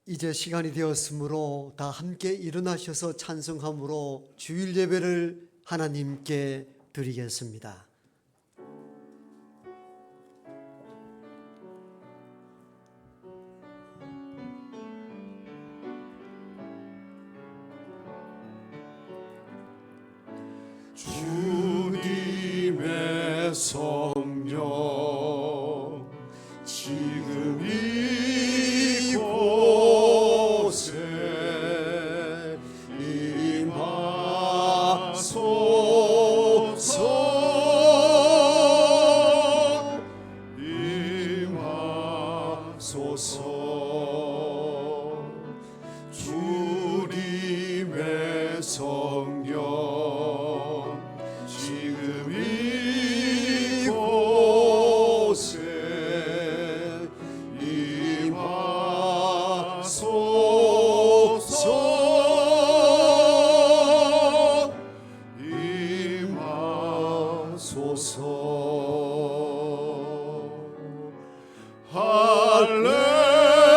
이제 시간이 되었으므로 다 함께 일어나셔서 찬송함으로 주일 예배를 하나님께 드리겠습니다. 주님의 성령 지금 이곳에 임하소서 주님의 성령 지금 이곳에 임하소서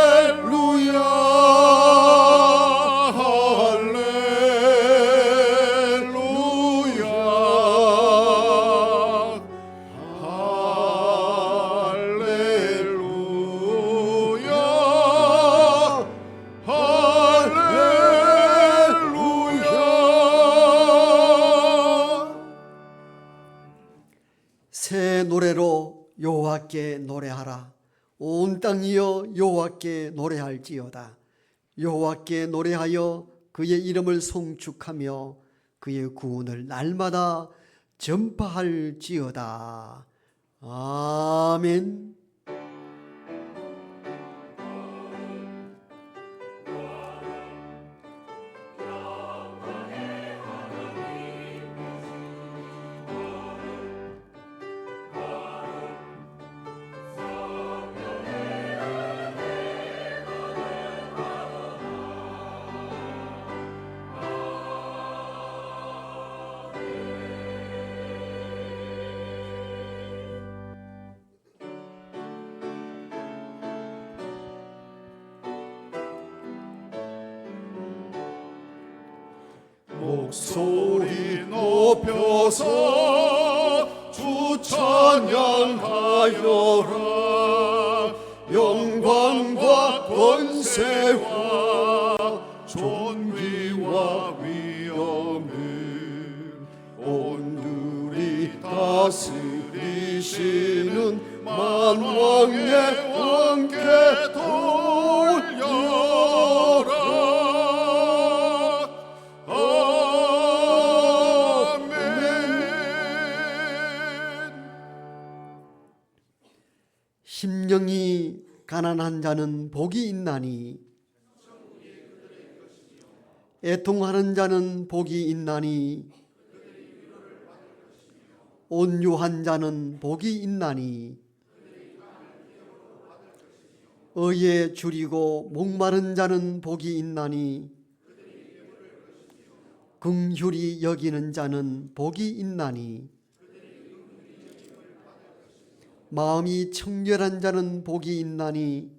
할렐루야 할렐루야 할렐루야. 새 노래로 여호와께 노래하라. 온 땅이여 여호와께 노래할지어다. 여호와께 노래하여 그의 이름을 송축하며 그의 구원을 날마다 전파할지어다. 아멘. 목소리 높여서 주 찬양하여라. 영광과 권세와 존귀와 위엄을 온누리 다스리시는 만왕의 왕께 돌려라. 심령이 가난한 자는 복이 있나니 애통하는 자는 복이 있나니 온유한 자는 복이 있나니 의에 줄이고 목마른 자는 복이 있나니 긍휼히 여기는 자는 복이 있나니 마음이 청결한 자는 복이 있나니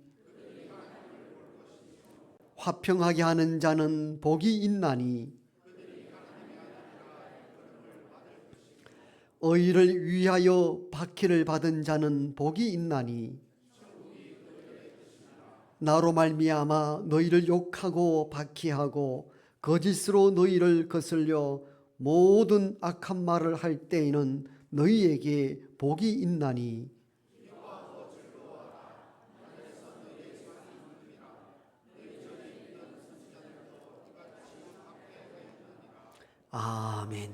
화평하게 하는 자는 복이 있나니 의를 위하여 박해를 받은 자는 복이 있나니 나로 말미암아 너희를 욕하고 박해하고 거짓으로 너희를 거슬려 모든 악한 말을 할 때에는 너희에게 복이 있나니 아멘.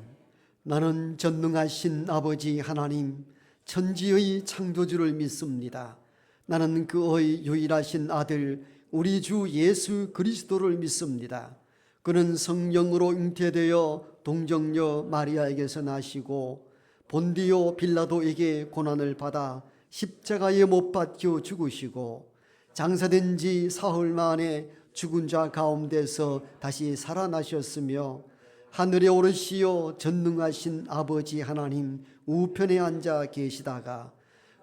나는 전능하신 아버지 하나님 천지의 창조주를 믿습니다. 나는 그의 유일하신 아들 우리 주 예수 그리스도를 믿습니다. 그는 성령으로 잉태되어 동정녀 마리아에게서 나시고 본디오 빌라도에게 고난을 받아 십자가에 못 박혀 죽으시고 장사된 지 사흘 만에 죽은 자 가운데서 다시 살아나셨으며 하늘에 오르시어 전능하신 아버지 하나님 우편에 앉아 계시다가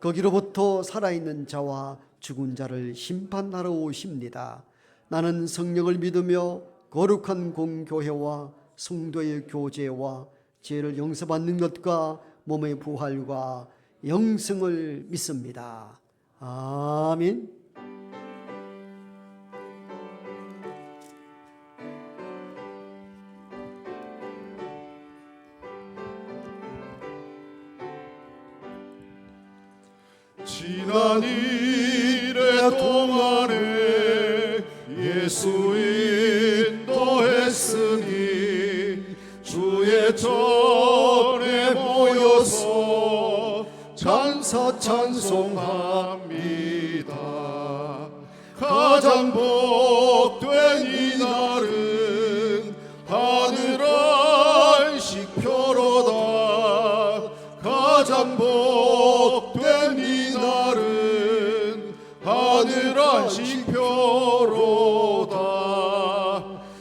거기로부터 살아있는 자와 죽은 자를 심판하러 오십니다. 나는 성령을 믿으며 거룩한 공교회와 성도의 교제와 죄를 용서받는 것과 몸의 부활과 영생을 믿습니다. 아멘. 지난 일의 동안에 예수 인도했으니 주의 전에 모여서 찬사 찬송합니다. 가장 복된 이 날은 하늘 안식표로다. 가장 복된 이 날은 하늘 안식표로다.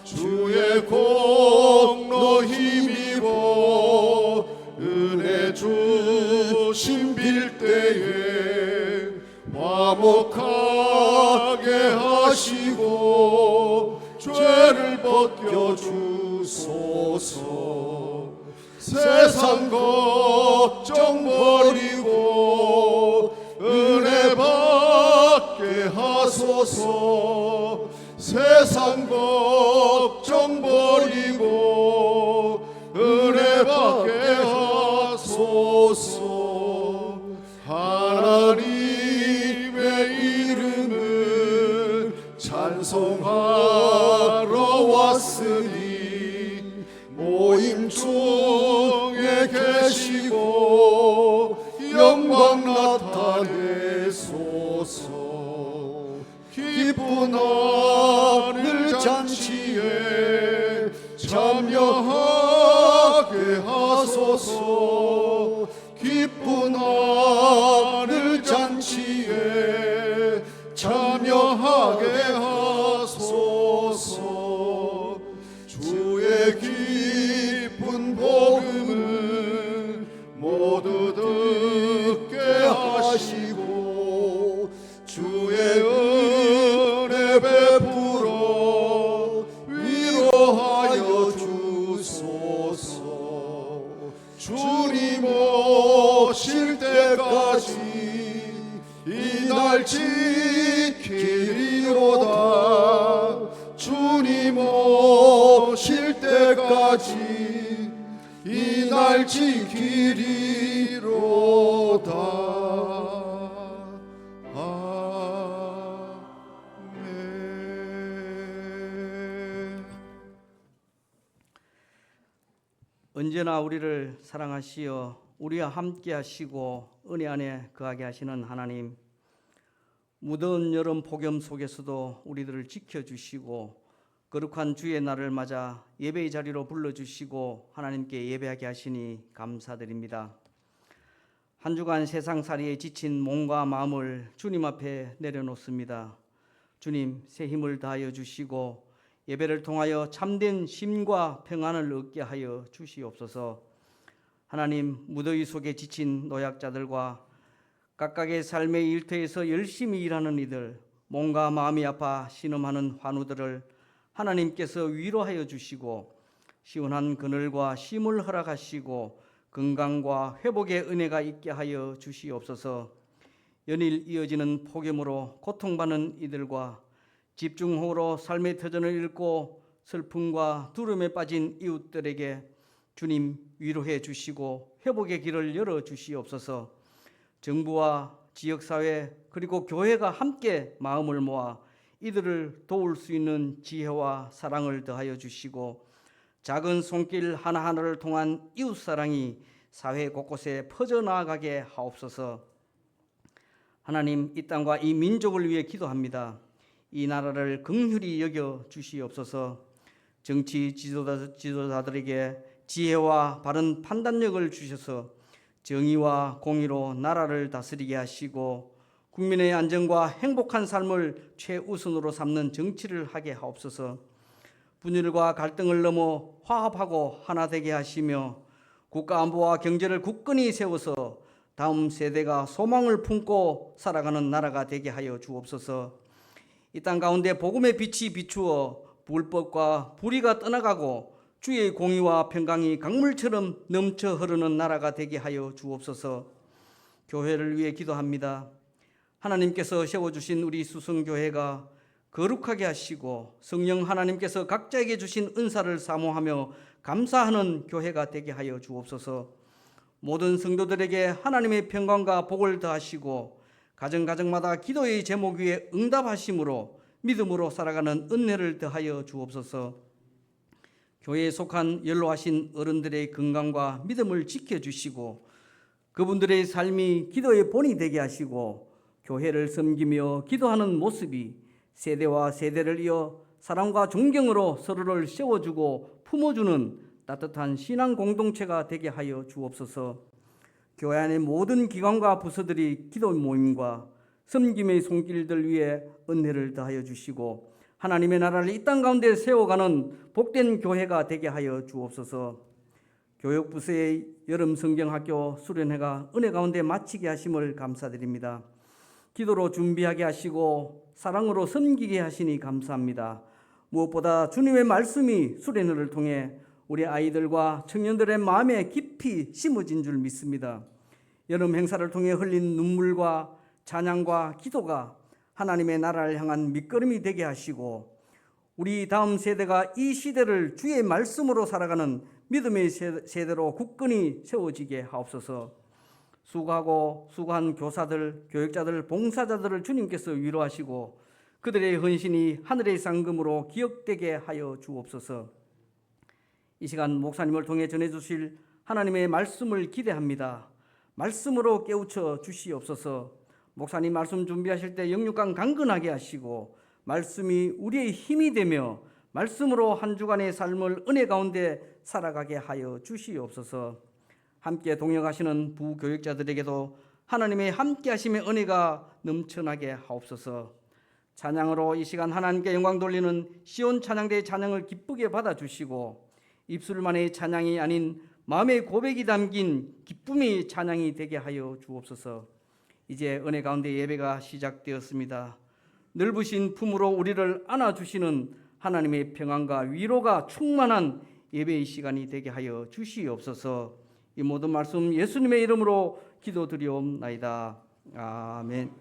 주의 공로 힘입어 은혜 주심 빌 때에 화목하게 하시고 죄를 벗겨 주소서. 세상 걱정 버리고 은혜 받게 하소서. 세상 걱정 버리고 은혜 받게 하소서. 하나님의 이름을 찬송하러 왔으니 모임 중에 계시고 영광 나타내소서. 기쁜 하늘 잔치에 참여하게 하소서. 기쁜 하늘 잔치에 참여하게 하소서. 주의 깊은 복음을 모두 듣게 하시고 주의 은혜 베풀어 위로하여 주소서. 주님 오실 때까지 이 날 지키리로다. 주님 오실 때까지 이 날 지키리로다. 아멘. 언제나 우리를 사랑하시어 우리와 함께 하시고 은혜 안에 거하게 하시는 하나님, 무더운 여름 폭염 속에서도 우리들을 지켜주시고 거룩한 주의 날을 맞아 예배의 자리로 불러주시고 하나님께 예배하게 하시니 감사드립니다. 한 주간 세상살이에 지친 몸과 마음을 주님 앞에 내려놓습니다. 주님, 새 힘을 다하여 주시고 예배를 통하여 참된 쉼과 평안을 얻게 하여 주시옵소서. 하나님, 무더위 속에 지친 노약자들과 각각의 삶의 일터에서 열심히 일하는 이들, 몸과 마음이 아파 신음하는 환우들을 하나님께서 위로하여 주시고 시원한 그늘과 쉼을 허락하시고 건강과 회복의 은혜가 있게 하여 주시옵소서. 연일 이어지는 폭염으로 고통받는 이들과 집중호우로 삶의 터전을 잃고 슬픔과 두려움에 빠진 이웃들에게 주님 위로해 주시고 회복의 길을 열어 주시옵소서. 정부와 지역사회 그리고 교회가 함께 마음을 모아 이들을 도울 수 있는 지혜와 사랑을 더하여 주시고 작은 손길 하나하나를 통한 이웃사랑이 사회 곳곳에 퍼져나가게 하옵소서. 하나님, 이 땅과 이 민족을 위해 기도합니다. 이 나라를 긍휼히 여겨 주시옵소서. 정치 지도자들에게 지혜와 바른 판단력을 주셔서 정의와 공의로 나라를 다스리게 하시고 국민의 안전과 행복한 삶을 최우선으로 삼는 정치를 하게 하옵소서. 분열과 갈등을 넘어 화합하고 하나 되게 하시며 국가 안보와 경제를 굳건히 세워서 다음 세대가 소망을 품고 살아가는 나라가 되게 하여 주옵소서. 이 땅 가운데 복음의 빛이 비추어 불법과 불의가 떠나가고 주의 공의와 평강이 강물처럼 넘쳐 흐르는 나라가 되게 하여 주옵소서. 교회를 위해 기도합니다. 하나님께서 세워주신 우리 수성교회가 거룩하게 하시고 성령 하나님께서 각자에게 주신 은사를 사모하며 감사하는 교회가 되게 하여 주옵소서. 모든 성도들에게 하나님의 평강과 복을 더하시고 가정가정마다 기도의 제목 위에 응답하심으로 믿음으로 살아가는 은혜를 더하여 주옵소서. 교회에 속한 연로하신 어른들의 건강과 믿음을 지켜주시고 그분들의 삶이 기도의 본이 되게 하시고 교회를 섬기며 기도하는 모습이 세대와 세대를 이어 사랑과 존경으로 서로를 세워주고 품어주는 따뜻한 신앙 공동체가 되게 하여 주옵소서. 교회 안의 모든 기관과 부서들이 기도 모임과 섬김의 손길들 위에 은혜를 더하여 주시고 하나님의 나라를 이 땅 가운데 세워가는 복된 교회가 되게 하여 주옵소서. 교육부서의 여름 성경학교 수련회가 은혜 가운데 마치게 하심을 감사드립니다. 기도로 준비하게 하시고 사랑으로 섬기게 하시니 감사합니다. 무엇보다 주님의 말씀이 수련회를 통해 우리 아이들과 청년들의 마음에 깊이 심어진 줄 믿습니다. 여름 행사를 통해 흘린 눈물과 찬양과 기도가 하나님의 나라를 향한 밑거름이 되게 하시고 우리 다음 세대가 이 시대를 주의 말씀으로 살아가는 믿음의 세대로 굳건히 세워지게 하옵소서. 수고한 교사들, 교육자들, 봉사자들을 주님께서 위로하시고 그들의 헌신이 하늘의 상금으로 기억되게 하여 주옵소서. 이 시간 목사님을 통해 전해주실 하나님의 말씀을 기대합니다. 말씀으로 깨우쳐 주시옵소서. 목사님 말씀 준비하실 때 영육간 강건하게 하시고 말씀이 우리의 힘이 되며 말씀으로 한 주간의 삶을 은혜 가운데 살아가게 하여 주시옵소서. 함께 동역하시는 부교육자들에게도 하나님의 함께 하심의 은혜가 넘쳐나게 하옵소서. 찬양으로 이 시간 하나님께 영광 돌리는 시온 찬양대의 찬양을 기쁘게 받아주시고 입술만의 찬양이 아닌 마음의 고백이 담긴 기쁨의 찬양이 되게 하여 주옵소서. 이제 은혜 가운데 예배가 시작되었습니다. 넓으신 품으로 우리를 안아주시는 하나님의 평안과 위로가 충만한 예배의 시간이 되게 하여 주시옵소서. 이 모든 말씀 예수님의 이름으로 기도드리옵나이다. 아멘.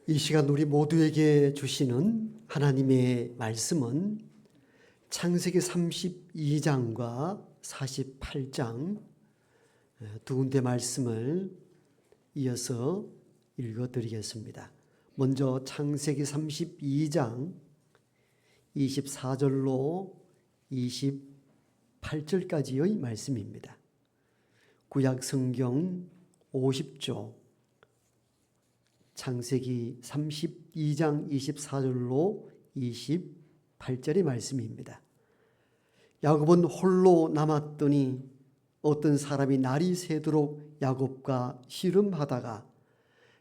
이 시간 우리 모두에게 주시는 하나님의 말씀은 창세기 32장과 48장 두 군데 말씀을 이어서 읽어드리겠습니다. 먼저 창세기 32장 24절로 28절까지의 말씀입니다. 구약 성경 50조 창세기 32장 24절로 28절의 말씀입니다. 야곱은 홀로 남았더니 어떤 사람이 날이 새도록 야곱과 씨름하다가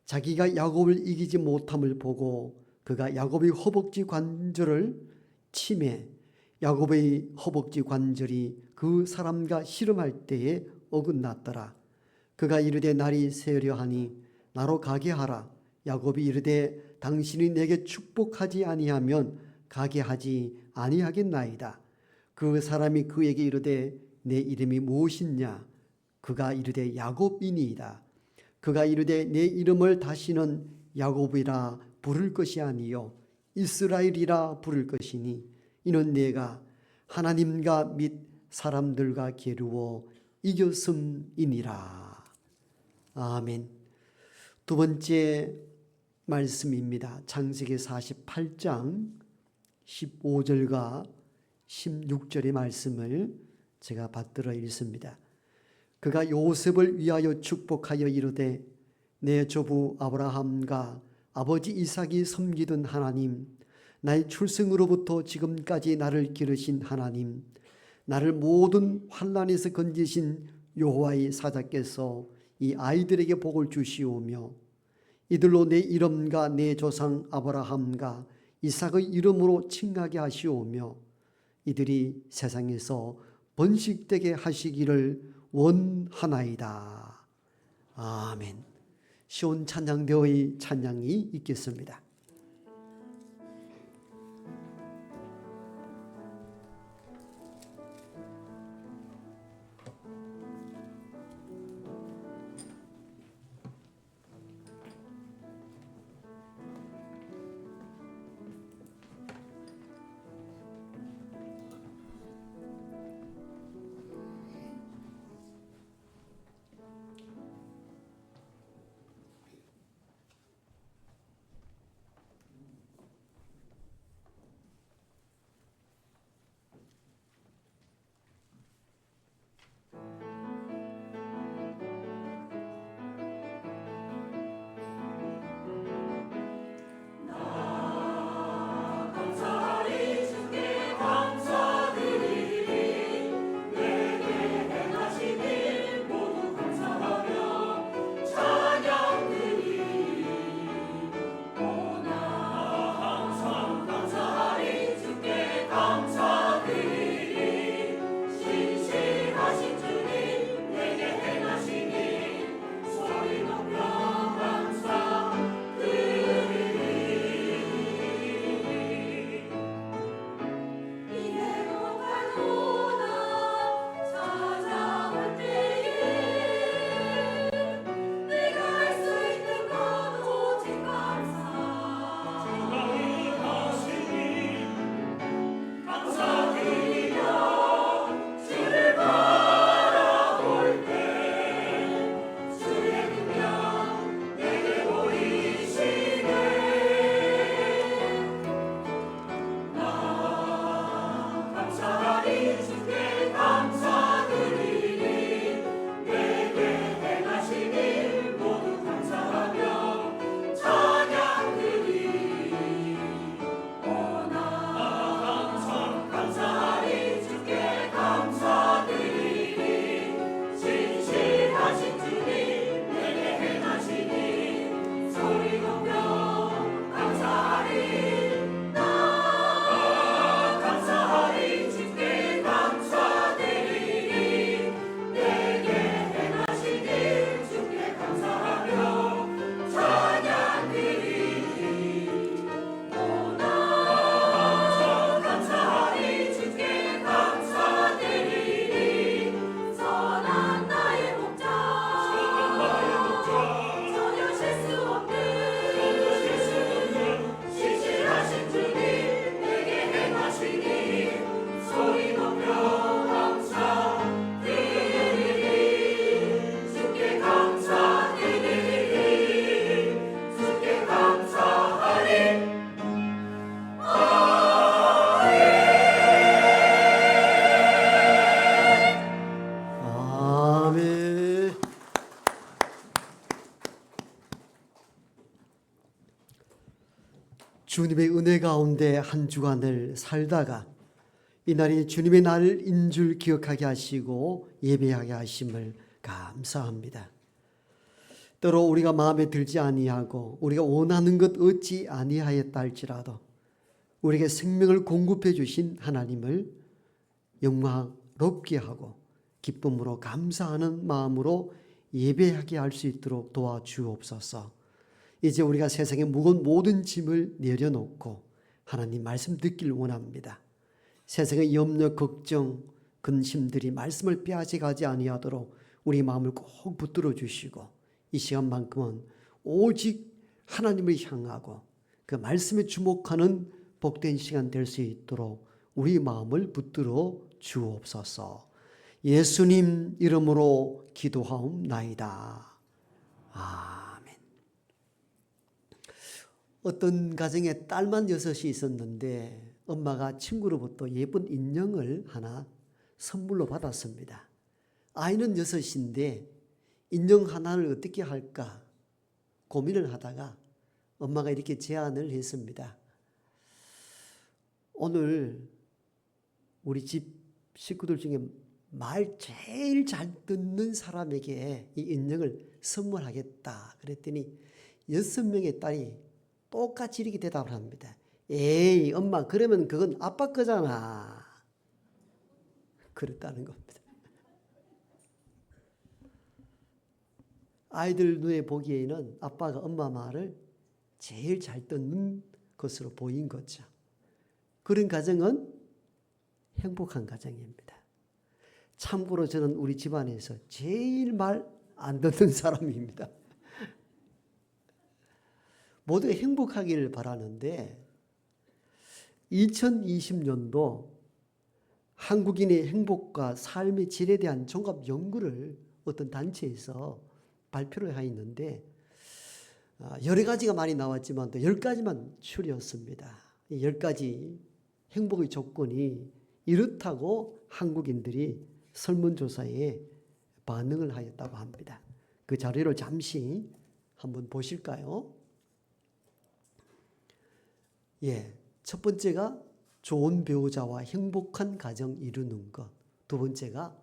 자기가 야곱을 이기지 못함을 보고 그가 야곱의 허벅지 관절을 치매 야곱의 허벅지 관절이 그 사람과 씨름할 때에 어긋났더라. 그가 이르되 날이 새려 하니 나로 가게 하라. 야곱이 이르되 당신이 내게 축복하지 아니하면 가게 하지 아니하겠나이다. 그 사람이 그에게 이르되 내 이름이 무엇이냐? 그가 이르되 야곱이니이다. 그가 이르되 내 이름을 다시는 야곱이라 부를 것이 아니요 이스라엘이라 부를 것이니 이는 내가 하나님과 및 사람들과 겨루어 이겼음이니라. 아멘. 두 번째 말씀입니다. 창세기 48장 15절과 16절의 말씀을 제가 받들어 읽습니다. 그가 요셉을 위하여 축복하여 이르되 내 조부 아브라함과 아버지 이삭이 섬기던 하나님, 나의 출생으로부터 지금까지 나를 기르신 하나님, 나를 모든 환난에서 건지신 여호와의 사자께서 이 아이들에게 복을 주시오며 이들로 내 이름과 내 조상 아브라함과 이삭의 이름으로 칭하게 하시오며 이들이 세상에서 번식되게 하시기를 원하나이다. 아멘. 시온 찬양대의 찬양이 있겠습니다. 주님의 은혜 가운데 한 주간을 살다가 이날이 주님의 날인 줄 기억하게 하시고 예배하게 하심을 감사합니다. 때로 우리가 마음에 들지 아니하고 우리가 원하는 것 얻지 아니하였다 할지라도 우리에게 생명을 공급해 주신 하나님을 영광롭게 하고 기쁨으로 감사하는 마음으로 예배하게 할 수 있도록 도와주옵소서. 이제 우리가 세상의 무거운 모든 짐을 내려놓고 하나님 말씀 듣길 원합니다. 세상의 염려, 걱정, 근심들이 말씀을 빼앗아가지 아니하도록 우리 마음을 꼭 붙들어 주시고 이 시간만큼은 오직 하나님을 향하고 그 말씀에 주목하는 복된 시간 될 수 있도록 우리 마음을 붙들어 주옵소서. 예수님 이름으로 기도하옵나이다. 아멘. 어떤 가정에 딸만 6이 있었는데 엄마가 친구로부터 예쁜 인형을 하나 선물로 받았습니다. 아이는 6인데 인형 하나를 어떻게 할까 고민을 하다가 엄마가 이렇게 제안을 했습니다. 오늘 우리 집 식구들 중에 말 제일 잘 듣는 사람에게 이 인형을 선물하겠다 그랬더니 6명의 딸이 똑같이 이렇게 대답을 합니다. 에이 엄마 그러면 그건 아빠 거잖아. 그랬다는 겁니다. 아이들 눈에 보기에는 아빠가 엄마 말을 제일 잘 듣는 것으로 보인 거죠. 그런 가정은 행복한 가정입니다. 참고로 저는 우리 집안에서 제일 말 안 듣는 사람입니다. 모두 행복하기를 바라는데 2020년도 한국인의 행복과 삶의 질에 대한 종합 연구를 어떤 단체에서 발표를 하였는데 여러 가지가 많이 나왔지만 또 10가지만 추렸습니다. 이 10가지 행복의 조건이 이렇다고 한국인들이 설문조사에 반응을 하였다고 합니다. 그 자료를 잠시 한번 보실까요? 예, 첫 번째가 좋은 배우자와 행복한 가정 이루는 것. 두 번째가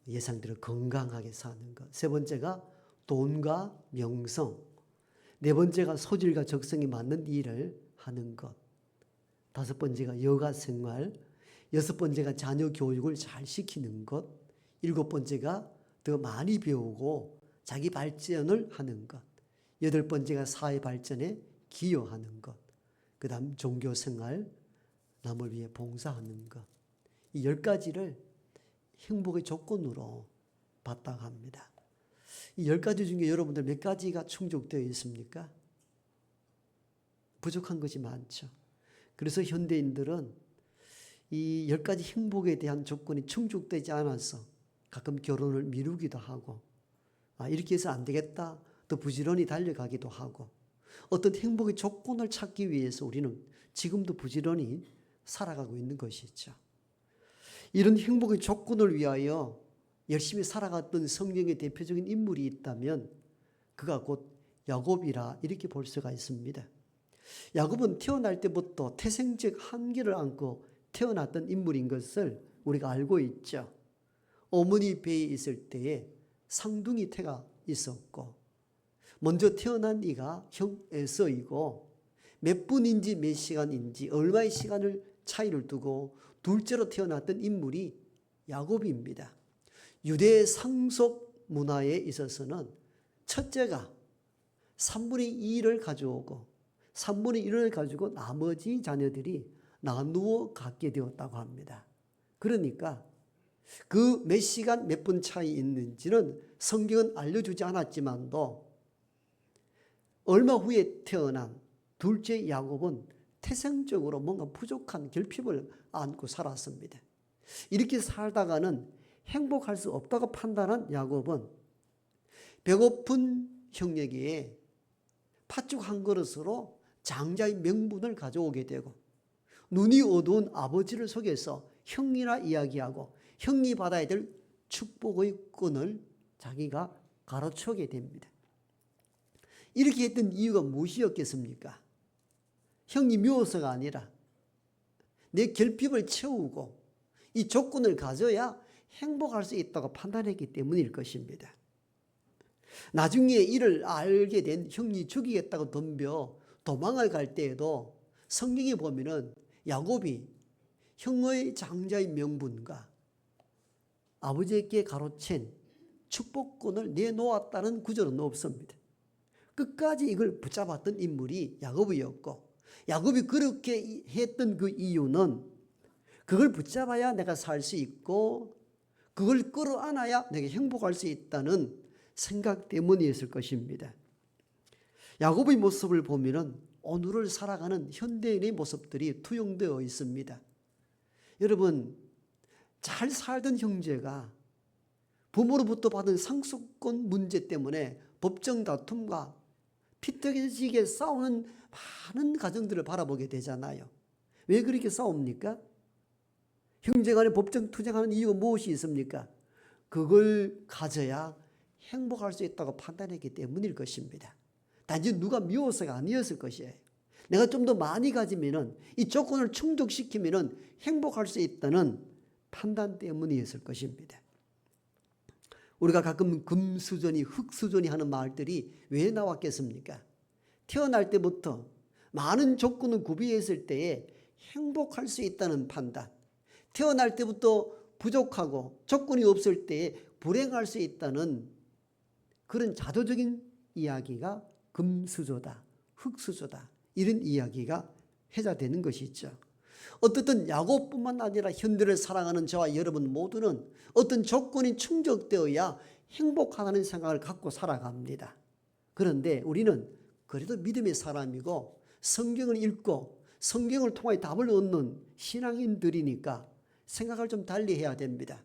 예상대로 건강하게 사는 것. 세 번째가 돈과 명성. 네 번째가 소질과 적성에 맞는 일을 하는 것. 다섯 번째가 여가 생활. 여섯 번째가 자녀 교육을 잘 시키는 것. 일곱 번째가 더 많이 배우고 자기 발전을 하는 것. 여덟 번째가 사회 발전에 기여하는 것. 그 다음 종교 생활, 남을 위해 봉사하는 것. 이 10가지를 행복의 조건으로 봤다고 합니다. 이 10가지 중에 여러분들 몇 가지가 충족되어 있습니까? 부족한 것이 많죠. 그래서 현대인들은 이 10가지 행복에 대한 조건이 충족되지 않아서 가끔 결혼을 미루기도 하고 이렇게 해서 안 되겠다 또 부지런히 달려가기도 하고 어떤 행복의 조건을 찾기 위해서 우리는 지금도 부지런히 살아가고 있는 것이죠. 이런 행복의 조건을 위하여 열심히 살아갔던 성경의 대표적인 인물이 있다면 그가 곧 야곱이라 이렇게 볼 수가 있습니다. 야곱은 태어날 때부터 태생적 한계를 안고 태어났던 인물인 것을 우리가 알고 있죠. 어머니 배에 있을 때에 상둥이 태가 있었고 먼저 태어난 이가 형 에서이고 몇 분인지 몇 시간인지 얼마의 시간을 차이를 두고 둘째로 태어났던 인물이 야곱입니다. 유대 상속 문화에 있어서는 첫째가 3분의 2를 가져오고 3분의 1을 가지고 나머지 자녀들이 나누어 갖게 되었다고 합니다. 그러니까 그 몇 시간 몇 분 차이 있는지는 성경은 알려주지 않았지만도 얼마 후에 태어난 둘째 야곱은 태생적으로 뭔가 부족한 결핍을 안고 살았습니다. 이렇게 살다가는 행복할 수 없다고 판단한 야곱은 배고픈 형에게 팥죽 한 그릇으로 장자의 명분을 가져오게 되고 눈이 어두운 아버지를 속여서 형이라 이야기하고 형이 받아야 될 축복의 끈을 자기가 가로채게 됩니다. 이렇게 했던 이유가 무엇이었겠습니까? 형이 미워서가 아니라 내 결핍을 채우고 이 조건을 가져야 행복할 수 있다고 판단했기 때문일 것입니다. 나중에 이를 알게 된 형이 죽이겠다고 덤벼 도망을 갈 때에도 성경에 보면은 야곱이 형의 장자의 명분과 아버지에게 가로챈 축복권을 내놓았다는 구절은 없습니다. 끝까지 이걸 붙잡았던 인물이 야곱이었고 야곱이 그렇게 했던 그 이유는 그걸 붙잡아야 내가 살 수 있고 그걸 끌어안아야 내가 행복할 수 있다는 생각 때문이었을 것입니다. 야곱의 모습을 보면은 오늘을 살아가는 현대인의 모습들이 투영되어 있습니다. 여러분, 잘 살던 형제가 부모로부터 받은 상속권 문제 때문에 법정 다툼과 피터지게 싸우는 많은 가정들을 바라보게 되잖아요. 왜 그렇게 싸웁니까? 형제간에 법정 투쟁하는 이유가 무엇이 있습니까? 그걸 가져야 행복할 수 있다고 판단했기 때문일 것입니다. 단지 누가 미워서가 아니었을 것이에요. 내가 좀 더 많이 가지면은 이 조건을 충족시키면은 행복할 수 있다는 판단 때문이었을 것입니다. 우리가 가끔 금수저니 흙수저니 하는 말들이 왜 나왔겠습니까? 태어날 때부터 많은 조건을 구비했을 때에 행복할 수 있다는 판단, 태어날 때부터 부족하고 조건이 없을 때에 불행할 수 있다는 그런 자조적인 이야기가 금수저다, 흙수저다, 이런 이야기가 회자되는 것이죠. 어떻든 야곱뿐만 아니라 현대를 사랑하는 저와 여러분 모두는 어떤 조건이 충족되어야 행복하다는 생각을 갖고 살아갑니다. 그런데 우리는 그래도 믿음의 사람이고 성경을 읽고 성경을 통해 답을 얻는 신앙인들이니까 생각을 좀 달리 해야 됩니다.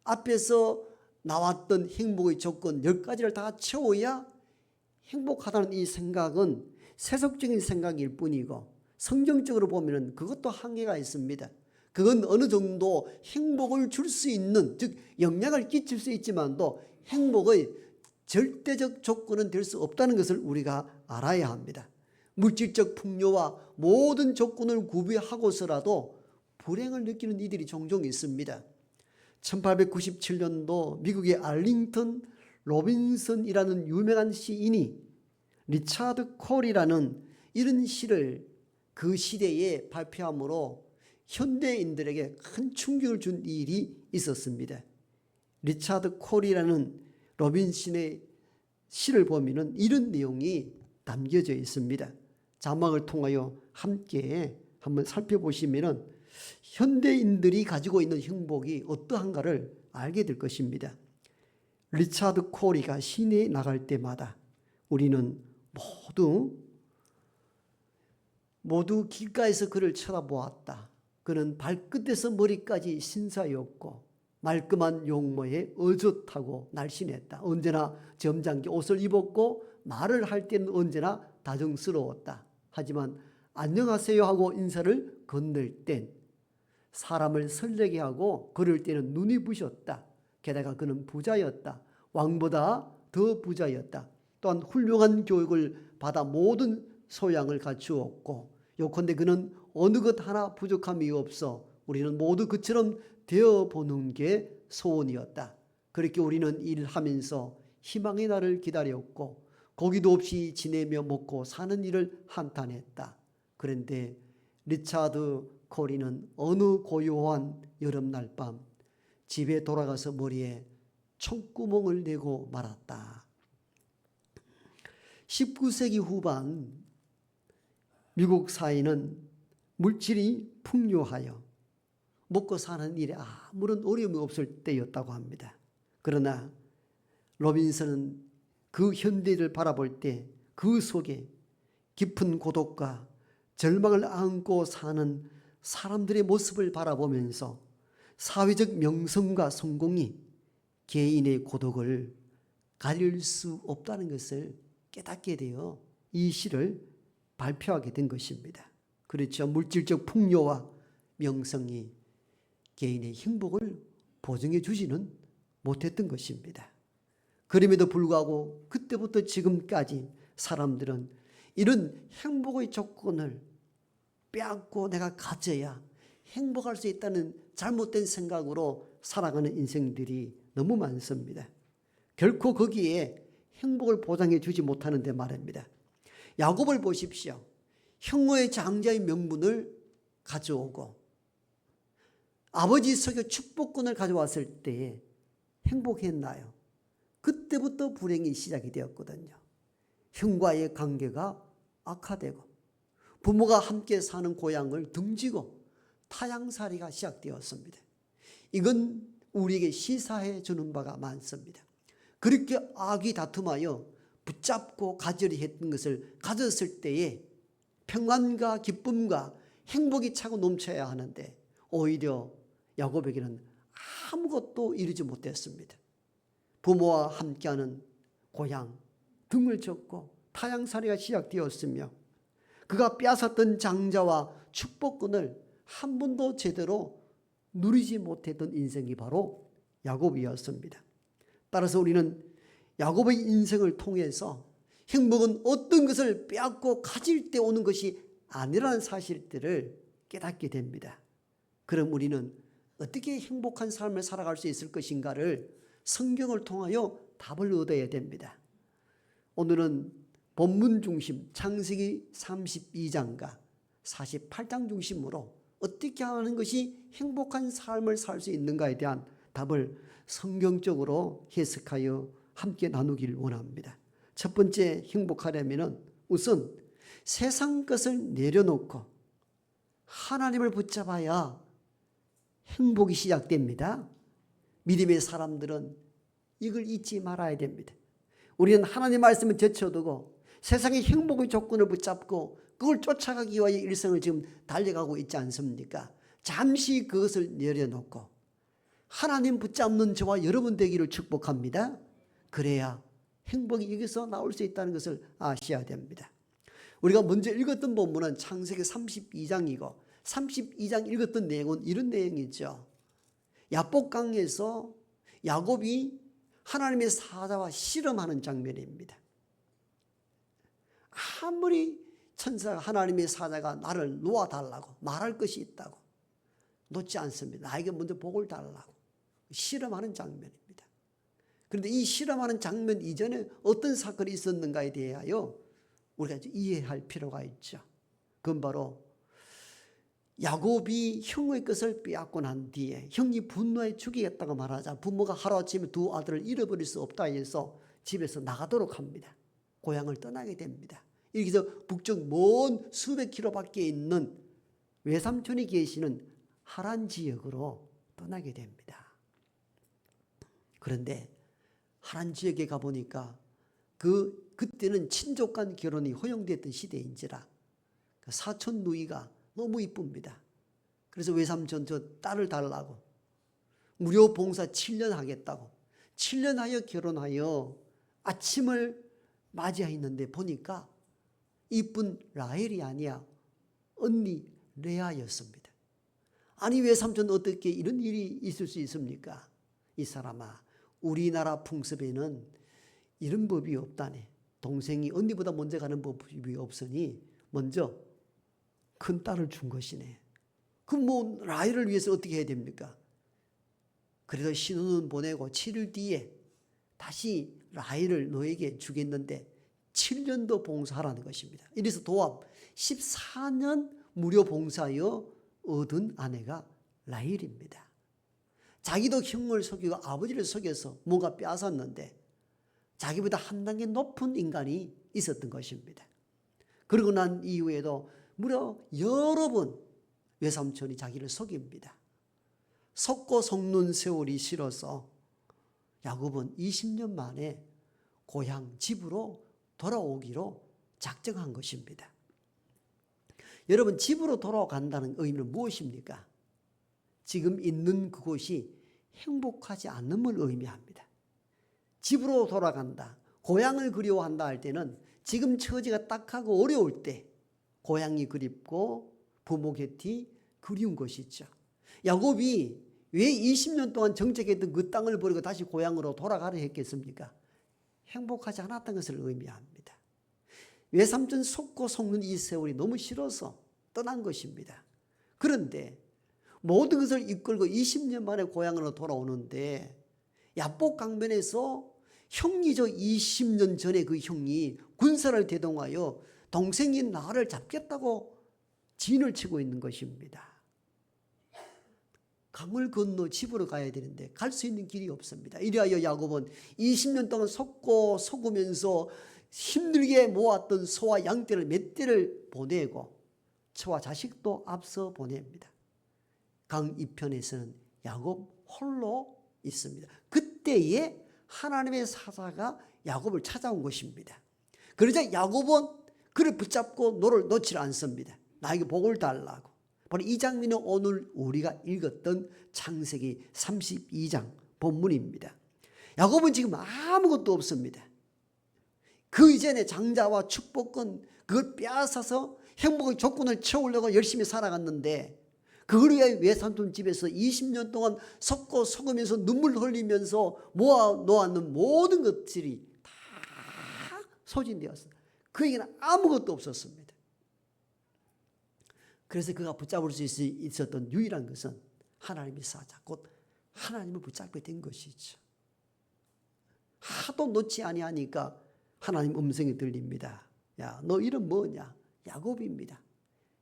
앞에서 나왔던 행복의 조건 10가지를 다 채워야 행복하다는 이 생각은 세속적인 생각일 뿐이고 성경적으로 보면 그것도 한계가 있습니다. 그건 어느 정도 행복을 줄 수 있는, 즉 영향을 끼칠 수 있지만도 행복의 절대적 조건은 될 수 없다는 것을 우리가 알아야 합니다. 물질적 풍요와 모든 조건을 구비하고서라도 불행을 느끼는 이들이 종종 있습니다. 1897년도 미국의 알링턴 로빈슨이라는 유명한 시인이 리차드 콜이라는 이런 시를 그 시대에 발표함으로 현대인들에게 큰 충격을 준 일이 있었습니다. 리차드 콜이라는 로빈슨의 시를 보면 이런 내용이 담겨져 있습니다. 자막을 통하여 함께 한번 살펴보시면 현대인들이 가지고 있는 행복이 어떠한가를 알게 될 것입니다. 리차드 콜이가 시내에 나갈 때마다 우리는 모두 길가에서 그를 쳐다보았다. 그는 발끝에서 머리까지 신사였고 말끔한 용모에 어젓하고 날씬했다. 언제나 점잖게 옷을 입었고 말을 할 때는 언제나 다정스러웠다. 하지만 안녕하세요 하고 인사를 건넬 땐 사람을 설레게 하고 걸을 때는 눈이 부셨다. 게다가 그는 부자였다. 왕보다 더 부자였다. 또한 훌륭한 교육을 받아 모든 소양을 갖추었고 요컨대 그는 어느 것 하나 부족함이 없어 우리는 모두 그처럼 되어보는 게 소원이었다. 그렇게 우리는 일하면서 희망의 날을 기다렸고 고기도 없이 지내며 먹고 사는 일을 한탄했다. 그런데 리차드 콜이는 어느 고요한 여름날 밤 집에 돌아가서 머리에 총구멍을 내고 말았다. 19세기 후반 미국 사회는 물질이 풍요하여 먹고 사는 일에 아무런 어려움이 없을 때였다고 합니다. 그러나 로빈슨은 그 현대를 바라볼 때 그 속에 깊은 고독과 절망을 안고 사는 사람들의 모습을 바라보면서 사회적 명성과 성공이 개인의 고독을 가릴 수 없다는 것을 깨닫게 되어 이 시를 발표하게 된 것입니다. 그렇죠. 물질적 풍요와 명성이 개인의 행복을 보증해 주지는 못했던 것입니다. 그럼에도 불구하고 그때부터 지금까지 사람들은 이런 행복의 조건을 빼앗고 내가 가져야 행복할 수 있다는 잘못된 생각으로 살아가는 인생들이 너무 많습니다. 결코 거기에 행복을 보장해 주지 못하는데 말입니다. 야곱을 보십시오. 형의 장자의 명분을 가져오고 아버지 속에 축복권을 가져왔을 때 행복했나요? 그때부터 불행이 시작이 되었거든요. 형과의 관계가 악화되고 부모가 함께 사는 고향을 등지고 타향살이가 시작되었습니다. 이건 우리에게 시사해 주는 바가 많습니다. 그렇게 악이 다툼하여 붙잡고 가지려 했던 것을 가졌을 때에 평안과 기쁨과 행복이 차고 넘쳐야 하는데 오히려 야곱에게는 아무것도 이루지 못했습니다. 부모와 함께하는 고향 등을 졌고 타향살이가 시작되었으며 그가 빼앗았던 장자와 축복권을 한 번도 제대로 누리지 못했던 인생이 바로 야곱이었습니다. 따라서 우리는 야곱의 인생을 통해서 행복은 어떤 것을 빼앗고 가질 때 오는 것이 아니라는 사실들을 깨닫게 됩니다. 그럼 우리는 어떻게 행복한 삶을 살아갈 수 있을 것인가를 성경을 통하여 답을 얻어야 됩니다. 오늘은 본문 중심 창세기 32장과 48장 중심으로 어떻게 하는 것이 행복한 삶을 살 수 있는가에 대한 답을 성경적으로 해석하여 함께 나누길 원합니다. 첫 번째, 행복하려면 우선 세상 것을 내려놓고 하나님을 붙잡아야 행복이 시작됩니다. 믿음의 사람들은 이걸 잊지 말아야 됩니다. 우리는 하나님 말씀을 제쳐두고 세상의 행복의 조건을 붙잡고 그걸 쫓아가기 위하여 일생을 지금 달려가고 있지 않습니까? 잠시 그것을 내려놓고 하나님 붙잡는 저와 여러분 되기를 축복합니다. 그래야 행복이 여기서 나올 수 있다는 것을 아셔야 됩니다. 우리가 먼저 읽었던 본문은 창세기 32장이고 32장 읽었던 내용은 이런 내용이죠. 야복강에서 야곱이 하나님의 사자와 씨름하는 장면입니다. 아무리 천사가 하나님의 사자가 나를 놓아달라고 말할 것이 있다고 놓지 않습니다. 나에게 먼저 복을 달라고 씨름하는 장면입니다. 그런데 이 씨름하는 장면 이전에 어떤 사건이 있었는가에 대하여 우리가 이해할 필요가 있죠. 그건 바로 야곱이 형의 것을 빼앗고 난 뒤에 형이 분노해 죽이겠다고 말하자 부모가 하루아침에 두 아들을 잃어버릴 수 없다 해서 집에서 나가도록 합니다. 고향을 떠나게 됩니다. 이렇게 해서 북쪽 먼 수백 킬로 밖에 있는 외삼촌이 계시는 하란 지역으로 떠나게 됩니다. 그런데 하란 지역에 가보니까 그때는 친족 간 결혼이 허용됐던 시대인지라 사촌 누이가 너무 이쁩니다. 그래서 외삼촌 저 딸을 달라고 무료 봉사 7년 하겠다고 7년 하여 결혼하여 아침을 맞이했는데 보니까 이쁜 라헬이 아니야 언니 레아였습니다. 아니 외삼촌 어떻게 이런 일이 있을 수 있습니까? 이 사람아 우리나라 풍습에는 이런 법이 없다네. 동생이 언니보다 먼저 가는 법이 없으니 먼저 큰 딸을 준 것이네. 그럼 뭐 라헬을 위해서 어떻게 해야 됩니까? 그래서 신혼은 보내고 7일 뒤에 다시 라헬을 너에게 주겠는데 7년도 봉사하라는 것입니다. 이래서 도합 14년 무료 봉사하여 얻은 아내가 라헬입니다. 자기도 형을 속이고 아버지를 속여서 뭔가 빼앗았는데 자기보다 한 단계 높은 인간이 있었던 것입니다. 그러고 난 이후에도 무려 여러 번 외삼촌이 자기를 속입니다. 속고 속는 세월이 싫어서 야곱은 20년 만에 고향 집으로 돌아오기로 작정한 것입니다. 여러분 집으로 돌아간다는 의미는 무엇입니까? 지금 있는 그곳이 행복하지 않음을 의미합니다. 집으로 돌아간다, 고향을 그리워한다 할 때는 지금 처지가 딱하고 어려울 때 고향이 그립고 부모 곁이 그리운 것이죠. 야곱이 왜 20년 동안 정착했던 그 땅을 버리고 다시 고향으로 돌아가려 했겠습니까? 행복하지 않았던 것을 의미합니다. 외삼촌 속고 속는 이 세월이 너무 싫어서 떠난 것입니다. 그런데 모든 것을 이끌고 20년 만에 고향으로 돌아오는데 야복 강변에서 형이죠. 20년 전에 그 형이 군사를 대동하여 동생이 나를 잡겠다고 진을 치고 있는 것입니다. 강을 건너 집으로 가야 되는데 갈 수 있는 길이 없습니다. 이리하여 야곱은 20년 동안 속고 속으면서 힘들게 모았던 소와 양떼를 몇 대를 보내고 처와 자식도 앞서 보냅니다. 강 이편에서는 야곱 홀로 있습니다. 그때에 하나님의 사자가 야곱을 찾아온 것입니다. 그러자 야곱은 그를 붙잡고 너를 놓지 않습니다. 나에게 복을 달라고. 바로 이 장면은 오늘 우리가 읽었던 창세기 32장 본문입니다. 야곱은 지금 아무것도 없습니다. 그 이전에 장자와 축복권 그걸 빼앗아서 행복의 조건을 채우려고 열심히 살아갔는데 그걸 위해 외삼촌 집에서 20년 동안 섞고 속으면서 눈물 흘리면서 모아 놓았는 모든 것들이 다 소진되었습니다. 그에게는 아무것도 없었습니다. 그래서 그가 붙잡을 수 있었던 유일한 것은 하나님의 사자, 곧 하나님을 붙잡게 된 것이죠. 하도 놓지 아니하니까 하나님 음성이 들립니다. 야, 너 이름 뭐냐? 야곱입니다.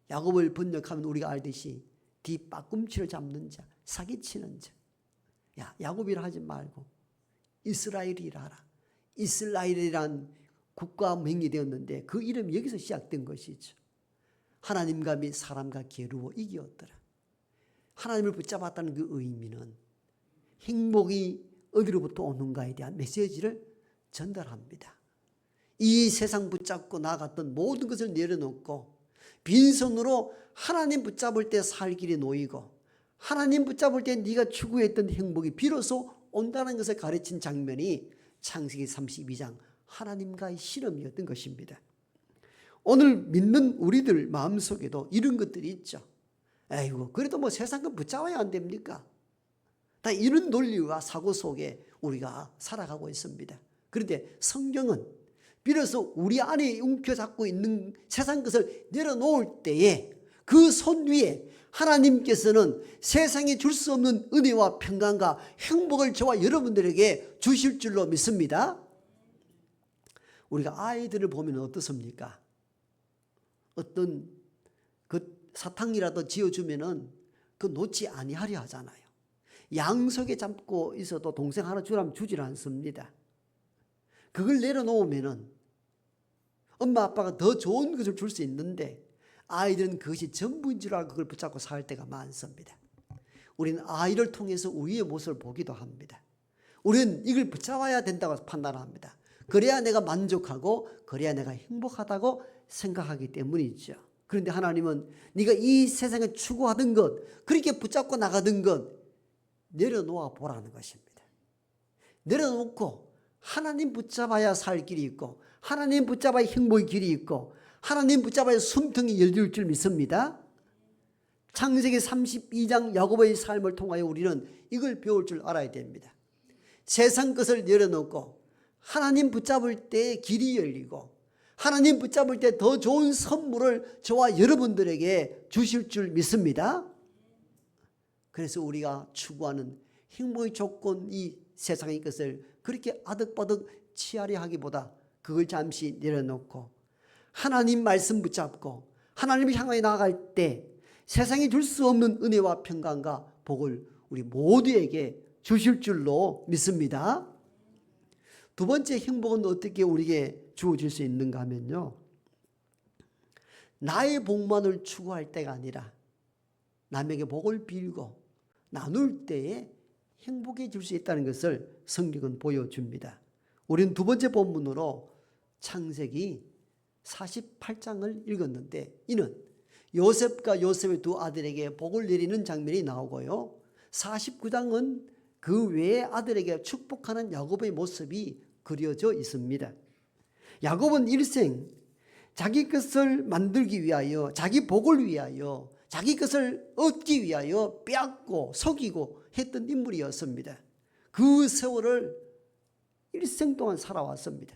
야곱을 번역하면 우리가 알듯이 뒤빠꿈치를 잡는 자, 사기치는 자. 야, 야곱이라 하지 말고 이스라엘이라 하라. 이스라엘이란 국가 명이 되었는데 그 이름이 여기서 시작된 것이죠. 하나님과 및 사람과 겨루어 이기었더라. 하나님을 붙잡았다는 그 의미는 행복이 어디로부터 오는가에 대한 메시지를 전달합니다. 이 세상 붙잡고 나갔던 모든 것을 내려놓고 빈손으로 하나님 붙잡을 때 살 길이 놓이고 하나님 붙잡을 때 네가 추구했던 행복이 비로소 온다는 것을 가르친 장면이 창세기 32장 하나님과의 실험이었던 것입니다. 오늘 믿는 우리들 마음속에도 이런 것들이 있죠. 아이고 그래도 뭐 세상은 붙잡아야 안 됩니까? 다 이런 논리와 사고 속에 우리가 살아가고 있습니다. 그런데 성경은 비로소 우리 안에 움켜잡고 있는 세상 것을 내려놓을 때에 그 손 위에 하나님께서는 세상에 줄 수 없는 은혜와 평강과 행복을 저와 여러분들에게 주실 줄로 믿습니다. 우리가 아이들을 보면 어떻습니까? 어떤 그 사탕이라도 지어주면은 그 놓지 아니하려 하잖아요. 양석에 잡고 있어도 동생 하나 주라면 주질 않습니다. 그걸 내려놓으면은 엄마 아빠가 더 좋은 것을 줄 수 있는데 아이들은 그것이 전부인 줄 알고 그걸 붙잡고 살 때가 많습니다. 우리는 아이를 통해서 우리의 모습을 보기도 합니다. 우리는 이걸 붙잡아야 된다고 판단합니다. 그래야 내가 만족하고 그래야 내가 행복하다고 생각하기 때문이죠. 그런데 하나님은 네가 이 세상에 추구하던 것, 그렇게 붙잡고 나가던 것 내려놓아 보라는 것입니다. 내려놓고 하나님 붙잡아야 살 길이 있고 하나님 붙잡아야 행복의 길이 있고 하나님 붙잡아야 숨통이 열릴 줄 믿습니다. 창세기 32장 야곱의 삶을 통하여 우리는 이걸 배울 줄 알아야 됩니다. 세상 것을 내려놓고 하나님 붙잡을 때 길이 열리고 하나님 붙잡을 때 더 좋은 선물을 저와 여러분들에게 주실 줄 믿습니다. 그래서 우리가 추구하는 행복의 조건 이 세상의 것을 그렇게 아득바득 취하려 하기보다 그걸 잠시 내려놓고 하나님 말씀 붙잡고 하나님을 향하여 나아갈 때 세상이 줄 수 없는 은혜와 평강과 복을 우리 모두에게 주실 줄로 믿습니다. 두 번째 행복은 어떻게 우리에게 주어질 수 있는가 하면요, 나의 복만을 추구할 때가 아니라 남에게 복을 빌고 나눌 때에 행복해질 수 있다는 것을 성경은 보여줍니다. 우리는 두 번째 본문으로 창세기 48장을 읽었는데 이는 요셉과 요셉의 두 아들에게 복을 내리는 장면이 나오고요, 49장은 그 외의 아들에게 축복하는 야곱의 모습이 그려져 있습니다. 야곱은 일생 자기 것을 만들기 위하여, 자기 복을 위하여, 자기 것을 얻기 위하여 빼앗고 속이고 했던 인물이었습니다. 그 세월을 일생 동안 살아왔습니다.